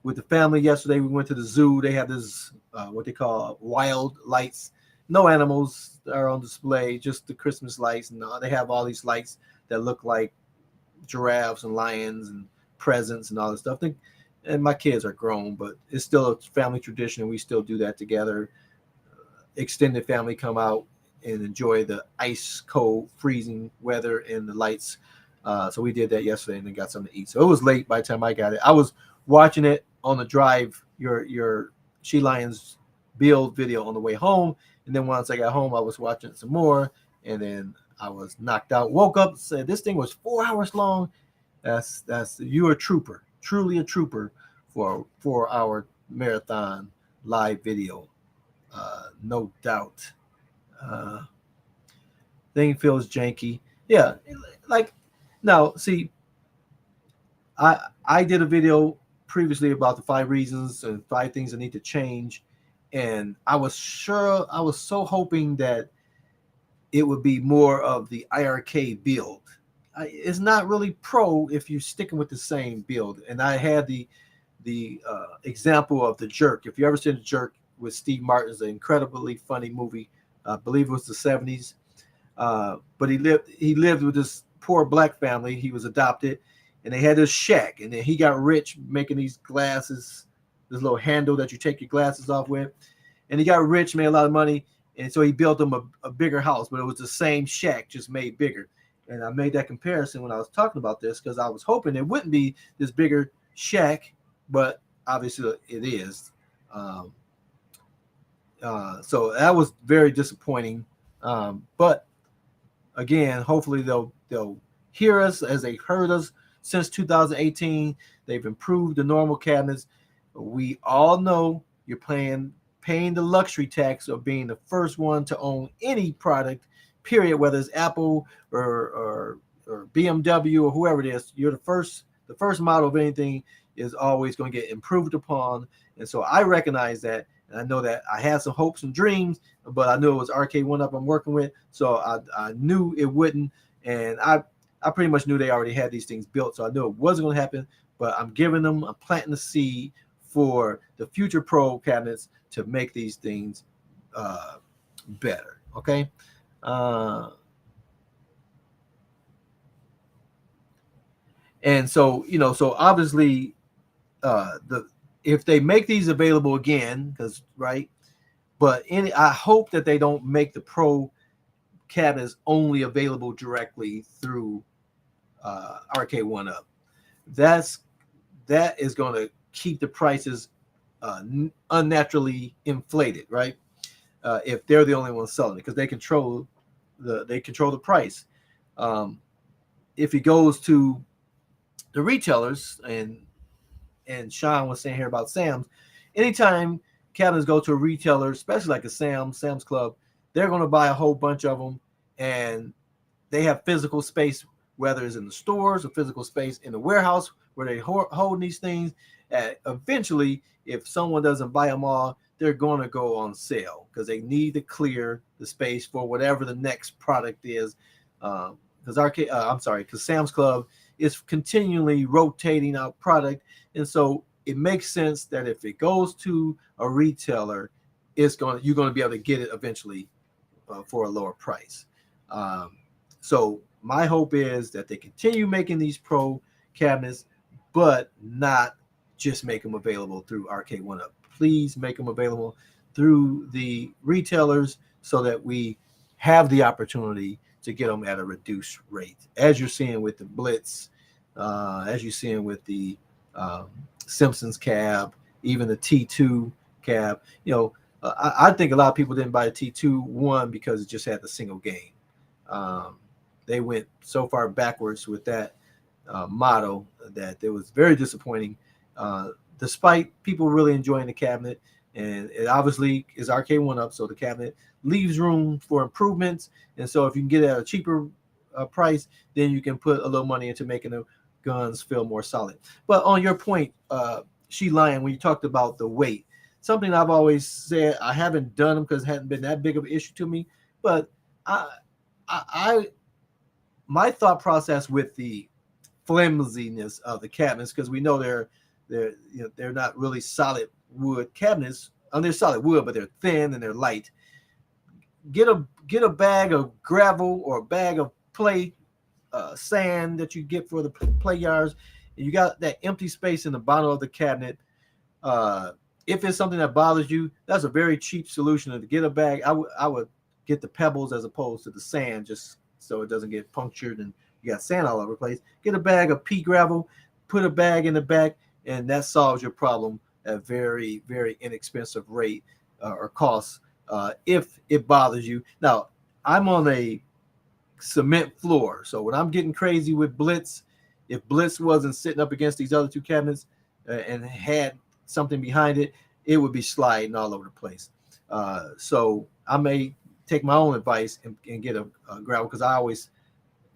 with the family yesterday. We went to the zoo. They have this what they call wild lights. No animals are on display, just the Christmas lights, and they have all these lights that look like giraffes and lions and presents and all this stuff. And my kids are grown, but it's still a family tradition, and we still do that together. Extended family come out and enjoy the ice cold freezing weather and the lights. So we did that yesterday and then got something to eat. So it was late by the time I got it. I was watching it on the drive, your She Lions build video on the way home, and then once I got home, I was watching some more, and then I was knocked out. Woke up, said this thing was 4 hours long. That's you're a trooper, truly a trooper for a 4 hour marathon live video, no doubt. Uh, Thing feels janky. Yeah, like now, see, I did a video previously about the 5 reasons and 5 things that need to change, and I was so hoping that it would be more of the IRK build. It's not really pro if you're sticking with the same build. And I had the example of The Jerk. If you ever seen The Jerk with Steve Martin, it's an incredibly funny movie. I believe it was the 70s. But he lived with this poor black family. He was adopted, and they had this shack. And then he got rich making these glasses, this little handle that you take your glasses off with. And he got rich, made a lot of money, and so he built them a bigger house. But it was the same shack, just made bigger. And I made that comparison when I was talking about this because I was hoping it wouldn't be this bigger shack, but obviously it is. Um, so that was very disappointing. But again, hopefully they'll hear us as they heard us since 2018. They've improved the normal cabinets. We all know you're paying the luxury tax of being the first one to own any product, period, whether it's Apple or BMW or whoever it is. You're the first model of anything is always going to get improved upon. And so I recognize that. And I know that I had some hopes and dreams, but I knew it was RK1UP I'm working with. So I knew it wouldn't. And I pretty much knew they already had these things built. So I knew it wasn't going to happen, but I'm planting the seed for the future Pro cabinets to make these things better. Okay. And so, so obviously, if they make these available again, because right, but I hope that they don't make the Pro cabinets only available directly through RK1UP. That is going to keep the prices unnaturally inflated, right? If they're the only ones selling it, because they control the price. If it goes to the retailers, and Sean was saying here about Sam's, anytime cabinets go to a retailer, especially like a Sam's Club, they're going to buy a whole bunch of them, and they have physical space, whether it's in the stores or physical space in the warehouse where they hold these things. Eventually, if someone doesn't buy them all, they're going to go on sale because they need to clear the space for whatever the next product is. Because Sam's Club is continually rotating out product, and so it makes sense that if it goes to a retailer, you're going to be able to get it eventually for a lower price. So my hope is that they continue making these Pro cabinets, but not just make them available through RK1UP. Please make them available through the retailers so that we have the opportunity to get them at a reduced rate, as you're seeing with the Blitz, as you're seeing with the Simpsons cab, even the T2 cab. I think a lot of people didn't buy the T2 one because it just had the single game. They went so far backwards with that model that it was very disappointing, despite people really enjoying the cabinet. And it obviously is RK1UP, so the cabinet leaves room for improvements. And so if you can get it at a cheaper price, then you can put a little money into making the guns feel more solid. But on your point, She Lion, when you talked about the weight, something I've always said, I haven't done them because it hadn't been that big of an issue to me. But my thought process with the flimsiness of the cabinets, because we know they're not really solid wood cabinets. They're solid wood, but they're thin and they're light. Get a bag of gravel or a bag of play sand that you get for the play yards, and you got that empty space in the bottom of the cabinet. If it's something that bothers you, that's a very cheap solution. To get a bag, I would get the pebbles as opposed to the sand, just so it doesn't get punctured and you got sand all over the place. Get a bag of pea gravel, put a bag in the back, and that solves your problem at very, very inexpensive rate or cost if it bothers you. Now, I'm on a cement floor, so when I'm getting crazy with Blitz, if Blitz wasn't sitting up against these other two cabinets and had something behind it, it would be sliding all over the place. So I may take my own advice and get a gravel because I always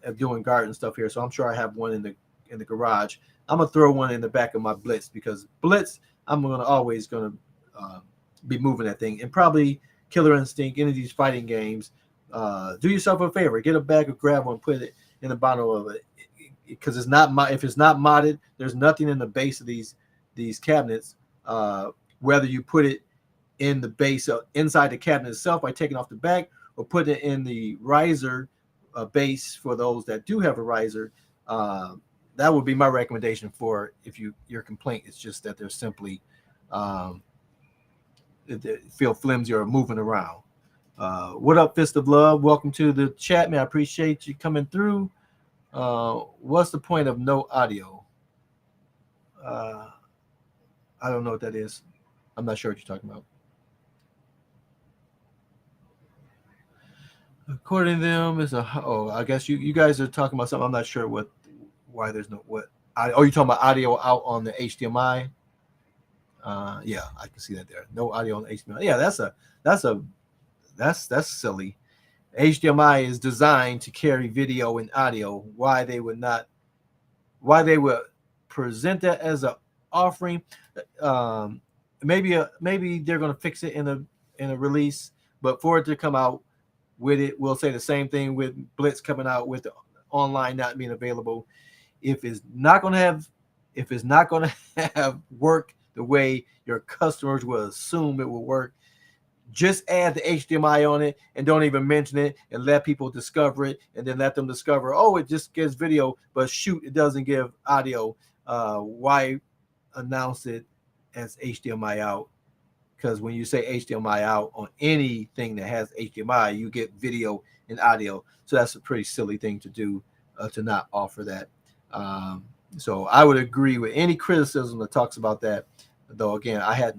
am doing garden stuff here, so I'm sure I have one in the garage. I'm gonna throw one in the back of my Blitz because Blitz I'm gonna always gonna be moving that thing, and probably Killer Instinct, any of these fighting games. Do yourself a favor, get a bag of gravel and put it in the bottom of it because it's not if it's not modded, there's nothing in the base of these cabinets. Whether you put it in the base inside the cabinet itself by taking off the back, or put it in the riser base for those that do have a riser. That would be my recommendation for if your complaint is just that they're simply um, they feel flimsy or moving around. What up, Fist of Love? Welcome to the chat, man. I appreciate you coming through. What's the point of no audio? Uh, I don't know what that is. I'm not sure what you're talking about. According to them, it's a I guess you guys are talking about something. I'm not sure why there's no what. Oh, you're talking about audio out on the HDMI. Yeah, I can see that there. No audio on the HDMI. Yeah, that's a that's silly. HDMI is designed to carry video and audio. Why they would present that as an offering? Um, maybe they're gonna fix it in a release, but for it to come out with it, we'll say the same thing with Blitz coming out with the online not being available. If it's not gonna have work the way your customers will assume it will work, just add the HDMI on it and don't even mention it and let people discover it, and then let them discover, oh, it just gives video, but shoot, it doesn't give audio. Why announce it as HDMI out? Because when you say HDMI out on anything that has HDMI, you get video and audio. So that's a pretty silly thing to do, to not offer that. So I would agree with any criticism that talks about that. Though again, I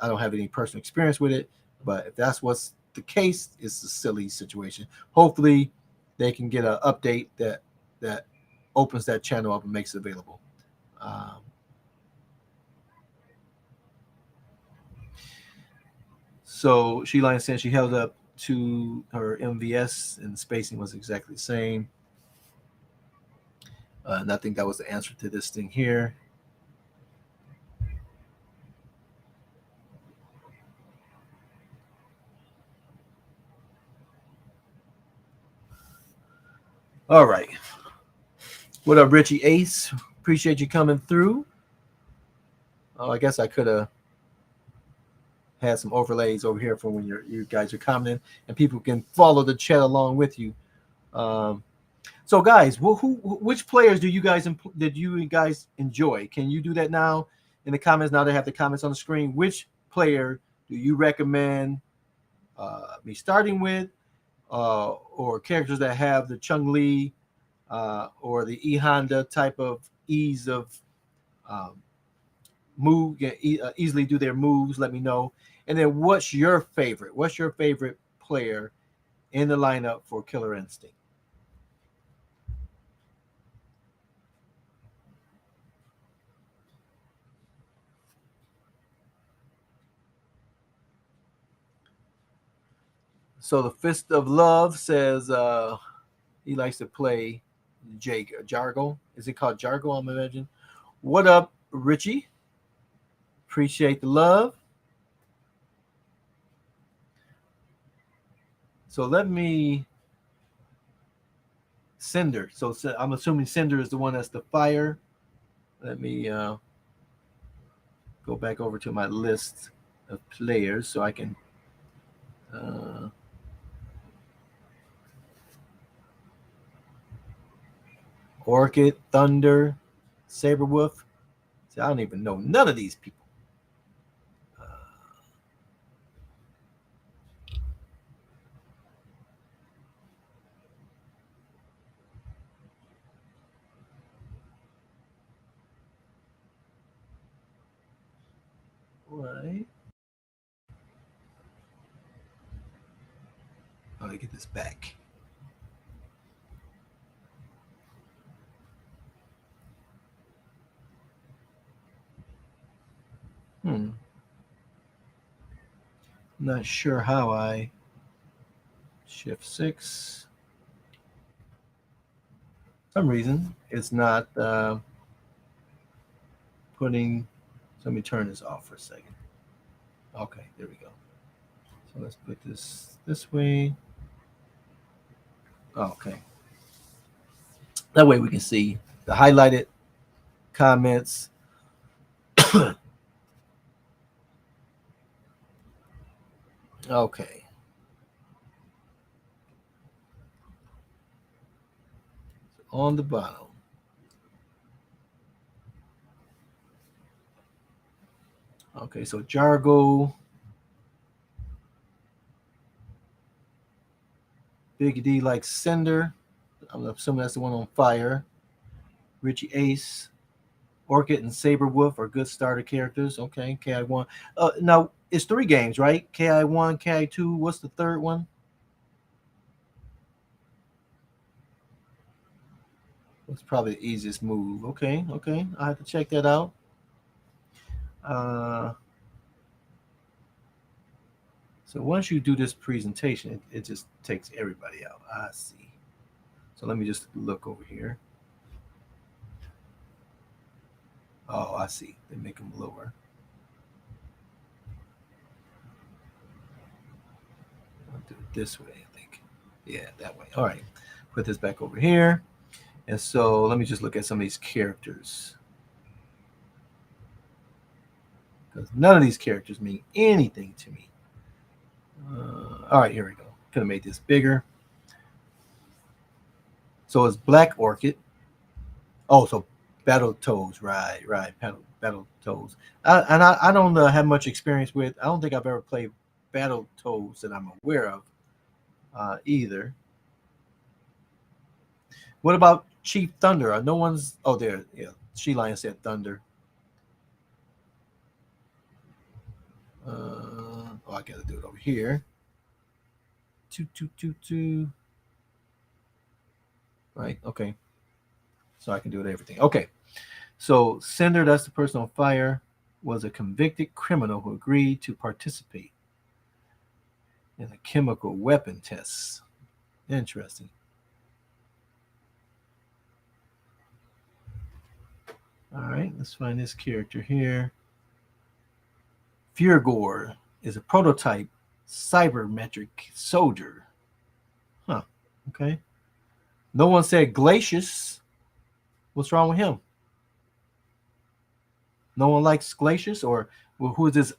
don't have any personal experience with it, but if that's what's the case, it's a silly situation. Hopefully, they can get an update that opens that channel up and makes it available. So Sheila said she held up to her MVS and the spacing was exactly the same. And I think that was the answer to this thing here. All right. What up, Richie Ace? Appreciate you coming through. Oh, I guess I could have had some overlays over here for when you guys are commenting, and people can follow the chat along with you. So, guys, which players did you guys enjoy? Can you do that now in the comments? Now they have the comments on the screen. Which player do you recommend me starting with, or characters that have the Chung Li or the E Honda type of ease of move, easily do their moves? Let me know. And then, what's your favorite? What's your favorite player in the lineup for Killer Instinct? So the Fist of Love says he likes to play Jake Jargo. Is it called Jargo? I'm imagining. What up, Richie? Appreciate the love. So let me Cinder. So I'm assuming Cinder is the one that's the fire. Let me go back over to my list of players so I can. Orchid, Thunder, Saberwolf. See, I don't even know none of these people. Right. Let me get this back. Hmm. Not sure how I shift 6. For some reason it's not putting. So let me turn this off for a second. Okay, there we go. So let's put this way. Okay. That way we can see the highlighted comments. Okay. On the bottom. Okay, so Jargo, Big D like Cinder. I'm assuming that's the one on fire. Richie Ace, Orchid, and Saber Wolf are good starter characters. Okay, KI1. Now it's 3 games, right? KI1, KI2. What's the third one? It's probably the easiest move. Okay, okay. I have to check that out. Uh, so once you do this presentation, it just takes everybody out. I see. So let me just look over here. Oh, I see. They make them lower. I'll do it this way, I think. Yeah, that way. All right. Put this back over here. And so let me just look at some of these characters. Because none of these characters mean anything to me. All right, here we go. Could have made this bigger. So it's Black Orchid. Oh, so Battle Toads, right? Battle Toads. I don't have much experience with. I don't think I've ever played Battle Toads that I'm aware of either. What about Chief Thunder? No one's. Oh, there. Yeah, She Lion said Thunder. I gotta do it over here. Two. Right. Okay. So I can do it everything. Okay. So Cinder, that's the person on fire, was a convicted criminal who agreed to participate in a chemical weapon tests. Interesting. All right, let's find this character here. Furgor is a prototype cybermetric soldier. Huh. Okay. No one said Glacius. What's wrong with him? No one likes Glacius, or well, who is this?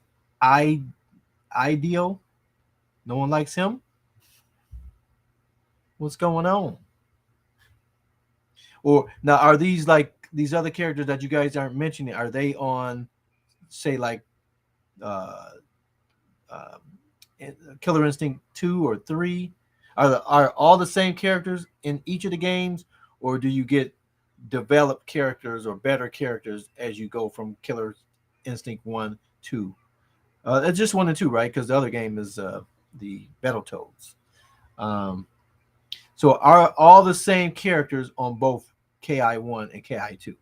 Ideal. No one likes him. What's going on? Or now, are these like these other characters that you guys aren't mentioning? Are they on, say, like uh, uh, Killer Instinct 2 or 3? Are all the same characters in each of the games, or do you get developed characters or better characters as you go from Killer Instinct 1, 2? It's just 1 and 2, right? Because the other game is the Battletoads. Um, so are all the same characters on both KI1 and KI2?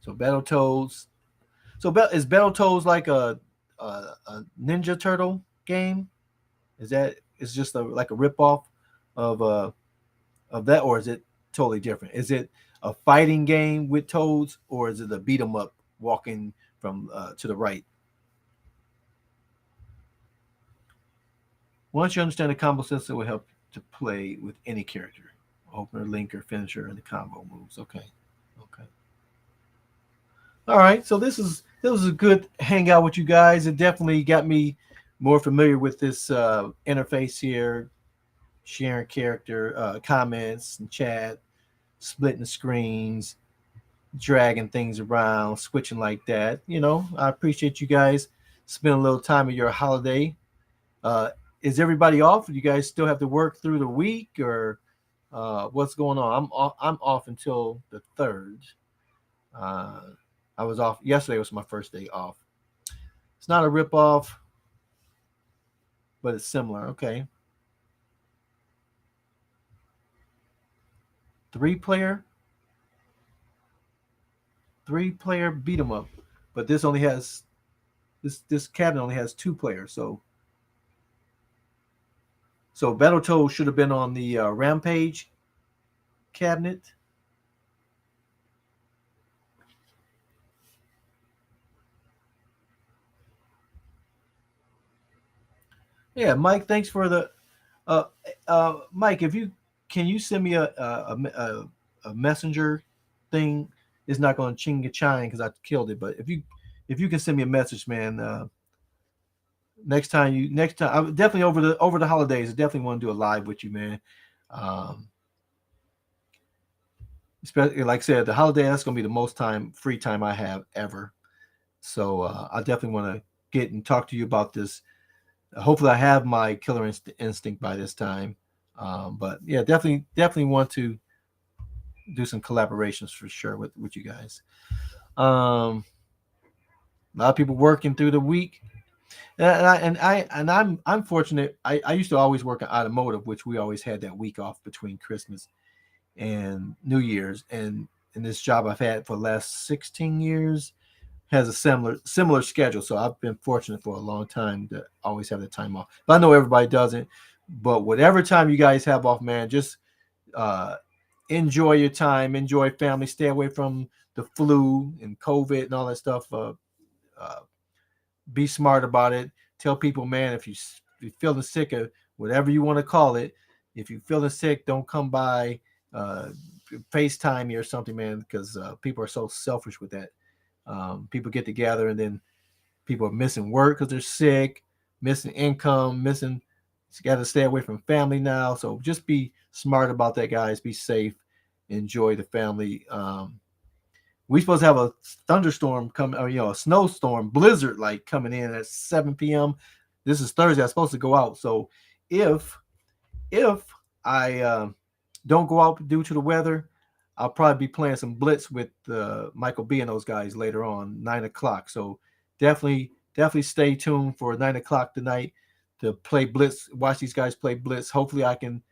So Battletoads. So is Battletoads like a Ninja Turtle game? Is that is just like a ripoff of that, or is it totally different? Is it a fighting game with toads, or is it a beat 'em up walking from to the right? Once you understand the combo system, it will help to play with any character, opener, linker, finisher, and the combo moves. Okay, okay. All right. So this was a good hangout with you guys. It definitely got me more familiar with this interface here, sharing character comments and chat, splitting screens, dragging things around, switching like that. I appreciate you guys spending a little time of your holiday. Uh, is everybody off? Do you guys still have to work through the week, or What's going on? I'm off until the 3rd. Uh, I was off yesterday. Was my first day off. It's not a rip off, but it's similar. Okay, 3 player, 3 player beat 'em up, but this cabinet only has 2 players. So Battletoads should have been on the Rampage cabinet. Yeah, Mike. Thanks for the uh, Mike. If you can you send me a messenger thing? It's not going to ching a chime because I killed it. But if you can send me a message, man. Next time, I definitely over the holidays. I definitely want to do a live with you, man. Um, Especially like I said, the holiday that's going to be the most time free time I have ever. So I definitely want to get and talk to you about this. Hopefully, I have my killer instinct by this time. But yeah, definitely want to do some collaborations for sure with you guys. Um, a lot of people working through the week, and I'm fortunate. I used to always work in automotive, which we always had that week off between Christmas and New Year's, and in this job I've had for the last 16 years has a similar schedule. So I've been fortunate for a long time to always have the time off. But I know everybody doesn't. But whatever time you guys have off, man, just uh, enjoy your time, enjoy family, stay away from the flu and COVID and all that stuff. Uh, be smart about it. Tell people, man, if you're feeling sick or whatever you want to call it, if you're feeling sick, don't come by. Uh, FaceTime me or something, man, because people are so selfish with that. People get together and then people are missing work because they're sick, missing income, missing. You got to stay away from family now. So just be smart about that, guys. Be safe. Enjoy the family. We supposed to have a thunderstorm coming, or a snowstorm, blizzard like coming in at 7 p.m. This is Thursday. I'm supposed to go out. So if if I don't go out due to the weather, I'll probably be playing some blitz with Michael B and those guys later on 9 o'clock. So definitely stay tuned for 9 o'clock tonight to play blitz. Watch these guys play blitz. Hopefully I can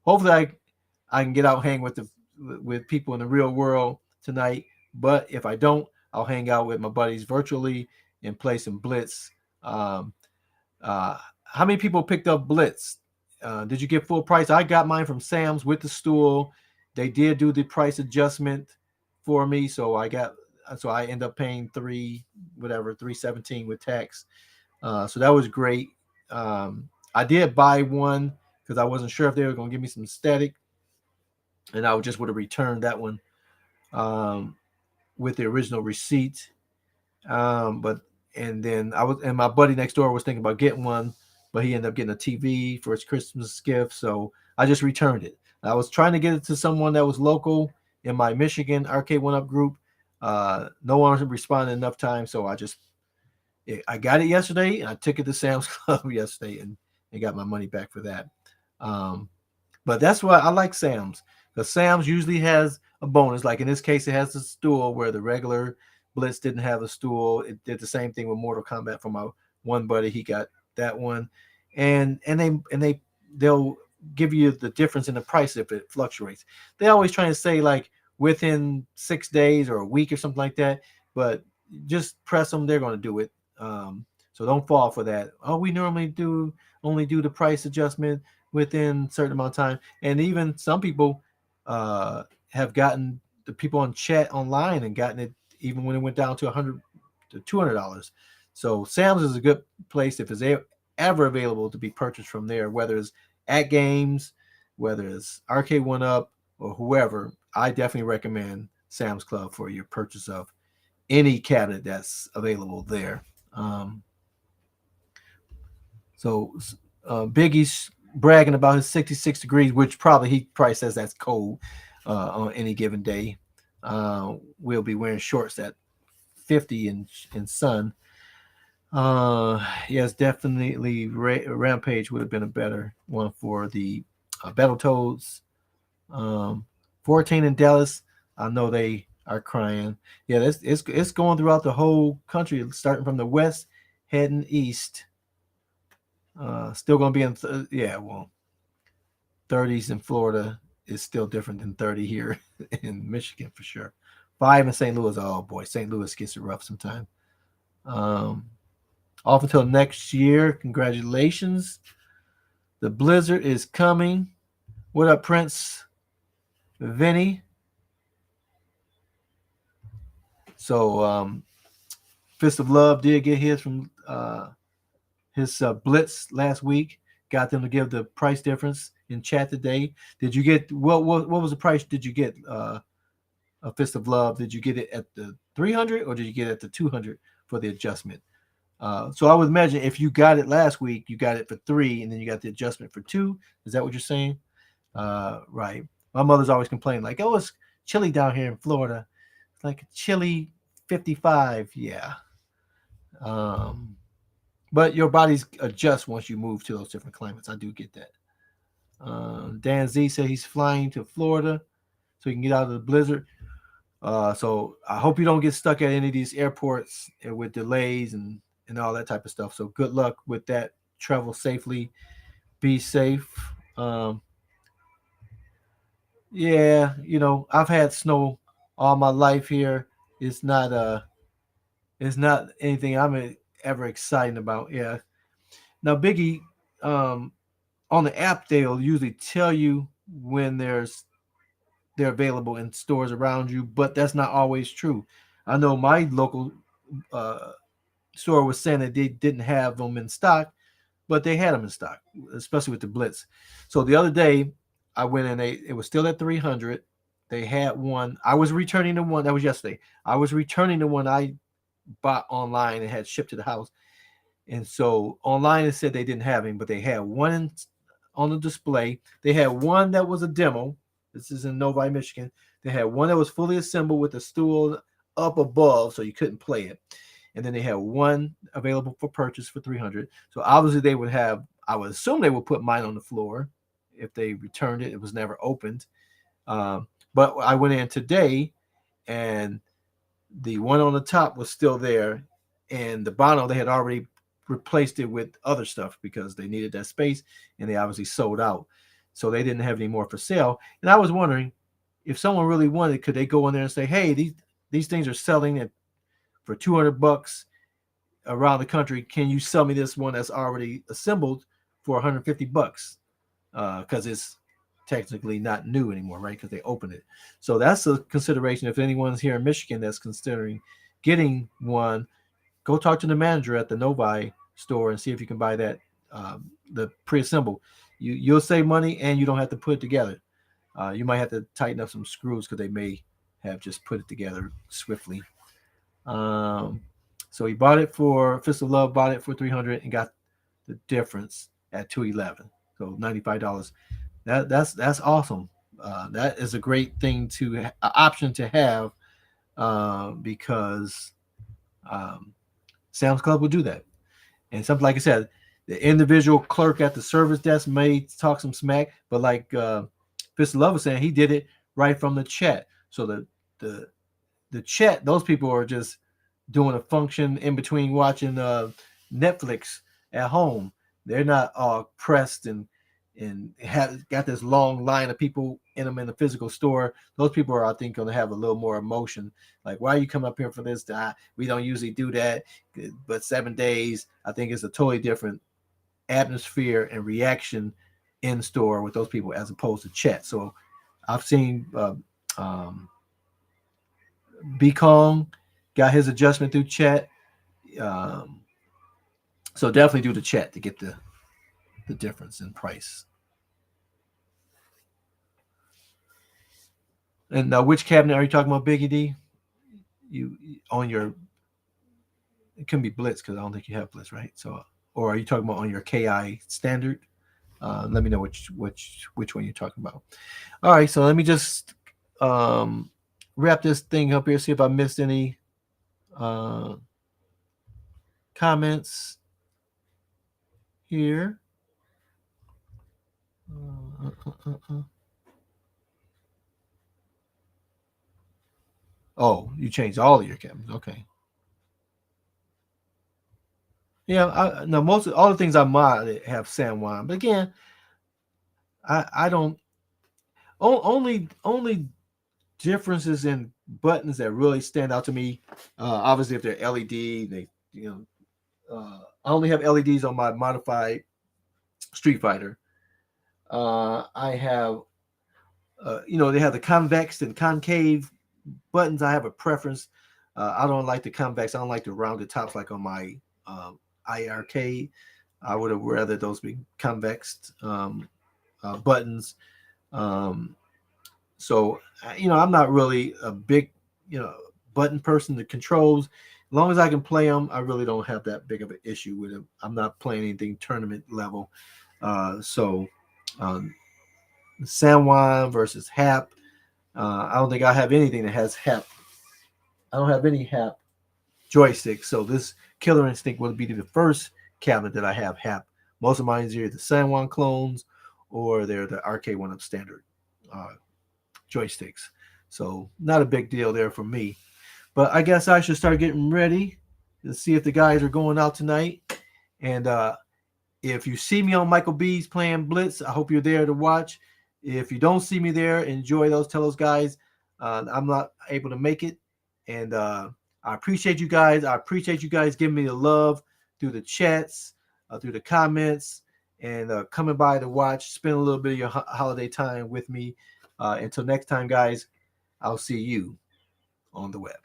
get out and hang with people in the real world tonight. But if I don't, I'll hang out with my buddies virtually and play some blitz. Um, how many people picked up blitz? Did you get full price? I got mine from Sam's with the stool. They did do the price adjustment for me, so I end up paying 317 with tax. So that was great. I did buy one because I wasn't sure if they were going to give me some static, and I just would have returned that one um, with the original receipt. But and then my buddy next door was thinking about getting one, but he ended up getting a TV for his Christmas gift, so I just returned it. I was trying to get it to someone that was local in my Michigan Arcade One Up group. No one responded enough time, so I got it yesterday, and I took it to Sam's Club yesterday, and got my money back for that. Um, but that's why I like Sam's, because Sam's usually has a bonus. Like in this case, it has the stool where the regular Blitz didn't have a stool. It did the same thing with Mortal Kombat for my one buddy. He got that one, and they'll give you the difference in the price if it fluctuates. They always try to say like within 6 days or a week or something like that, but just press them. They're going to do it. So don't fall for that. Oh, we normally only do the price adjustment within a certain amount of time. And even some people have gotten the people on chat online and gotten it even when it went down to $100 to $200. So Sam's is a good place if it's ever available to be purchased from there, whether it's at games, whether it's Arcade One Up or whoever. I definitely recommend Sam's Club for your purchase of any cabinet that's available there. Um, so Biggie's bragging about his 66 degrees, which he probably says that's cold on any given day. We'll be wearing shorts at 50 in sun. Yes, definitely Rampage would have been a better one for the Battletoads. Um, 14 in Dallas. I know they are crying. Yeah, it's going throughout the whole country, starting from the west, heading east. Still going to be in yeah, well, 30s in Florida is still different than 30 here in Michigan for sure. 5 in St. Louis. Oh boy, St. Louis gets it rough sometimes. Um, off until next year. Congratulations. The blizzard is coming. What up, Prince? Vinny. So, Fist of Love did get his from his Blitz last week. Got them to give the price difference in chat today. Did you get what was the price? Did you get a Fist of Love? Did you get it at the 300 or did you get it at the 200 for the adjustment? So I would imagine if you got it last week, you got it for 3, and then you got the adjustment for 2. Is that what you're saying? Right. My mother's always complaining like, "Oh, it's chilly down here in Florida. It's like chilly 55." Yeah. Um, but your bodies adjust once you move to those different climates. I do get that. Dan Z said he's flying to Florida so he can get out of the blizzard. So I hope you don't get stuck at any of these airports with delays and all that type of stuff. So good luck with that. Travel safely. Be safe. Um, yeah, I've had snow all my life here. It's not it's not anything I'm ever excited about. Yeah. Now Biggie, um, on the app they'll usually tell you when they're available in stores around you, but that's not always true. I know my local uh, store was saying that they didn't have them in stock, but they had them in stock, especially with the Blitz. So the other day, I went in. It was still at 300. They had one. I was returning the one that was yesterday. I was returning the one I bought online and had shipped to the house. And so online it said they didn't have him, but they had one on the display. They had one that was a demo. This is in Novi, Michigan. They had one that was fully assembled with a stool up above, so you couldn't play it. And then they had one available for purchase for 300. So obviously they would have. I would assume they would put mine on the floor if they returned it. It was never opened. But I went in today, and the one on the top was still there, and the Bono they had already replaced it with other stuff because they needed that space, and they obviously sold out, so they didn't have any more for sale. And I was wondering if someone really wanted, could they go in there and say, "Hey, these things are selling at for $200 around the country. Can you sell me this one that's already assembled for $150?" Because it's technically not new anymore, right? Because they opened it. So that's a consideration. If anyone's here in Michigan that's considering getting one, go talk to the manager at the Novi store and see if you can buy that the pre-assembled. You'll save money and you don't have to put it together. You might have to tighten up some screws because they may have just put it together swiftly. Um, so he bought it for Fist of Love, bought it for 300 and got the difference at 211. So $95. That's awesome. That is a great thing to option to have because um, Sam's Club will do that. And something like I said, the individual clerk at the service desk may talk some smack, but like Fist of Love was saying, he did it right from the chat. So the the chat, those people are just doing a function in between watching Netflix at home. They're not all pressed and have got this long line of people in them in the physical store. Those people are, I think, going to have a little more emotion. Like, why are you come up here for this? We don't usually do that, but 7 days, I think, is a totally different atmosphere and reaction in store with those people as opposed to chat. So I've seen um, B Kong got his adjustment through chat. Um, so definitely do the chat to get the difference in price. And now, which cabinet are you talking about, Biggie D? You on your it can be Blitz because I don't think you have Blitz, right? So, or are you talking about on your KI standard? Let me know which one you're talking about. All right, so let me just um, wrap this thing up here. See if I missed any uh, comments here. Uh, uh, uh, uh. Oh, you changed all of your cabinets. Okay. Yeah, no, most of all the things I mod have San Juan, but again, I don't only differences in buttons that really stand out to me. Obviously, if they're LED, they I only have LEDs on my modified Street Fighter. I have they have the convex and concave buttons. I have a preference. I don't like the convex. I don't like the rounded tops like on my IRK. I would have rather those be convex buttons. Um, so I'm not really a big button person. The controls, as long as I can play them, I really don't have that big of an issue with them. I'm not playing anything tournament level. So um, San Juan versus Hap. I don't think I have anything that has Hap. I don't have any Hap joysticks. So this Killer Instinct will be the first cabinet that I have Hap. Most of mine is either the San Juan clones or they're the RK1 Up standard uh, joysticks. So not a big deal there for me. But I guess I should start getting ready to see if the guys are going out tonight. And if you see me on Michael B's playing Blitz, I hope you're there to watch. If you don't see me there, enjoy those. Tell those guys I'm not able to make it. And I appreciate you guys. I appreciate you guys giving me the love through the chats, through the comments, and coming by to watch, spend a little bit of your holiday time with me. Until next time, guys, I'll see you on the web.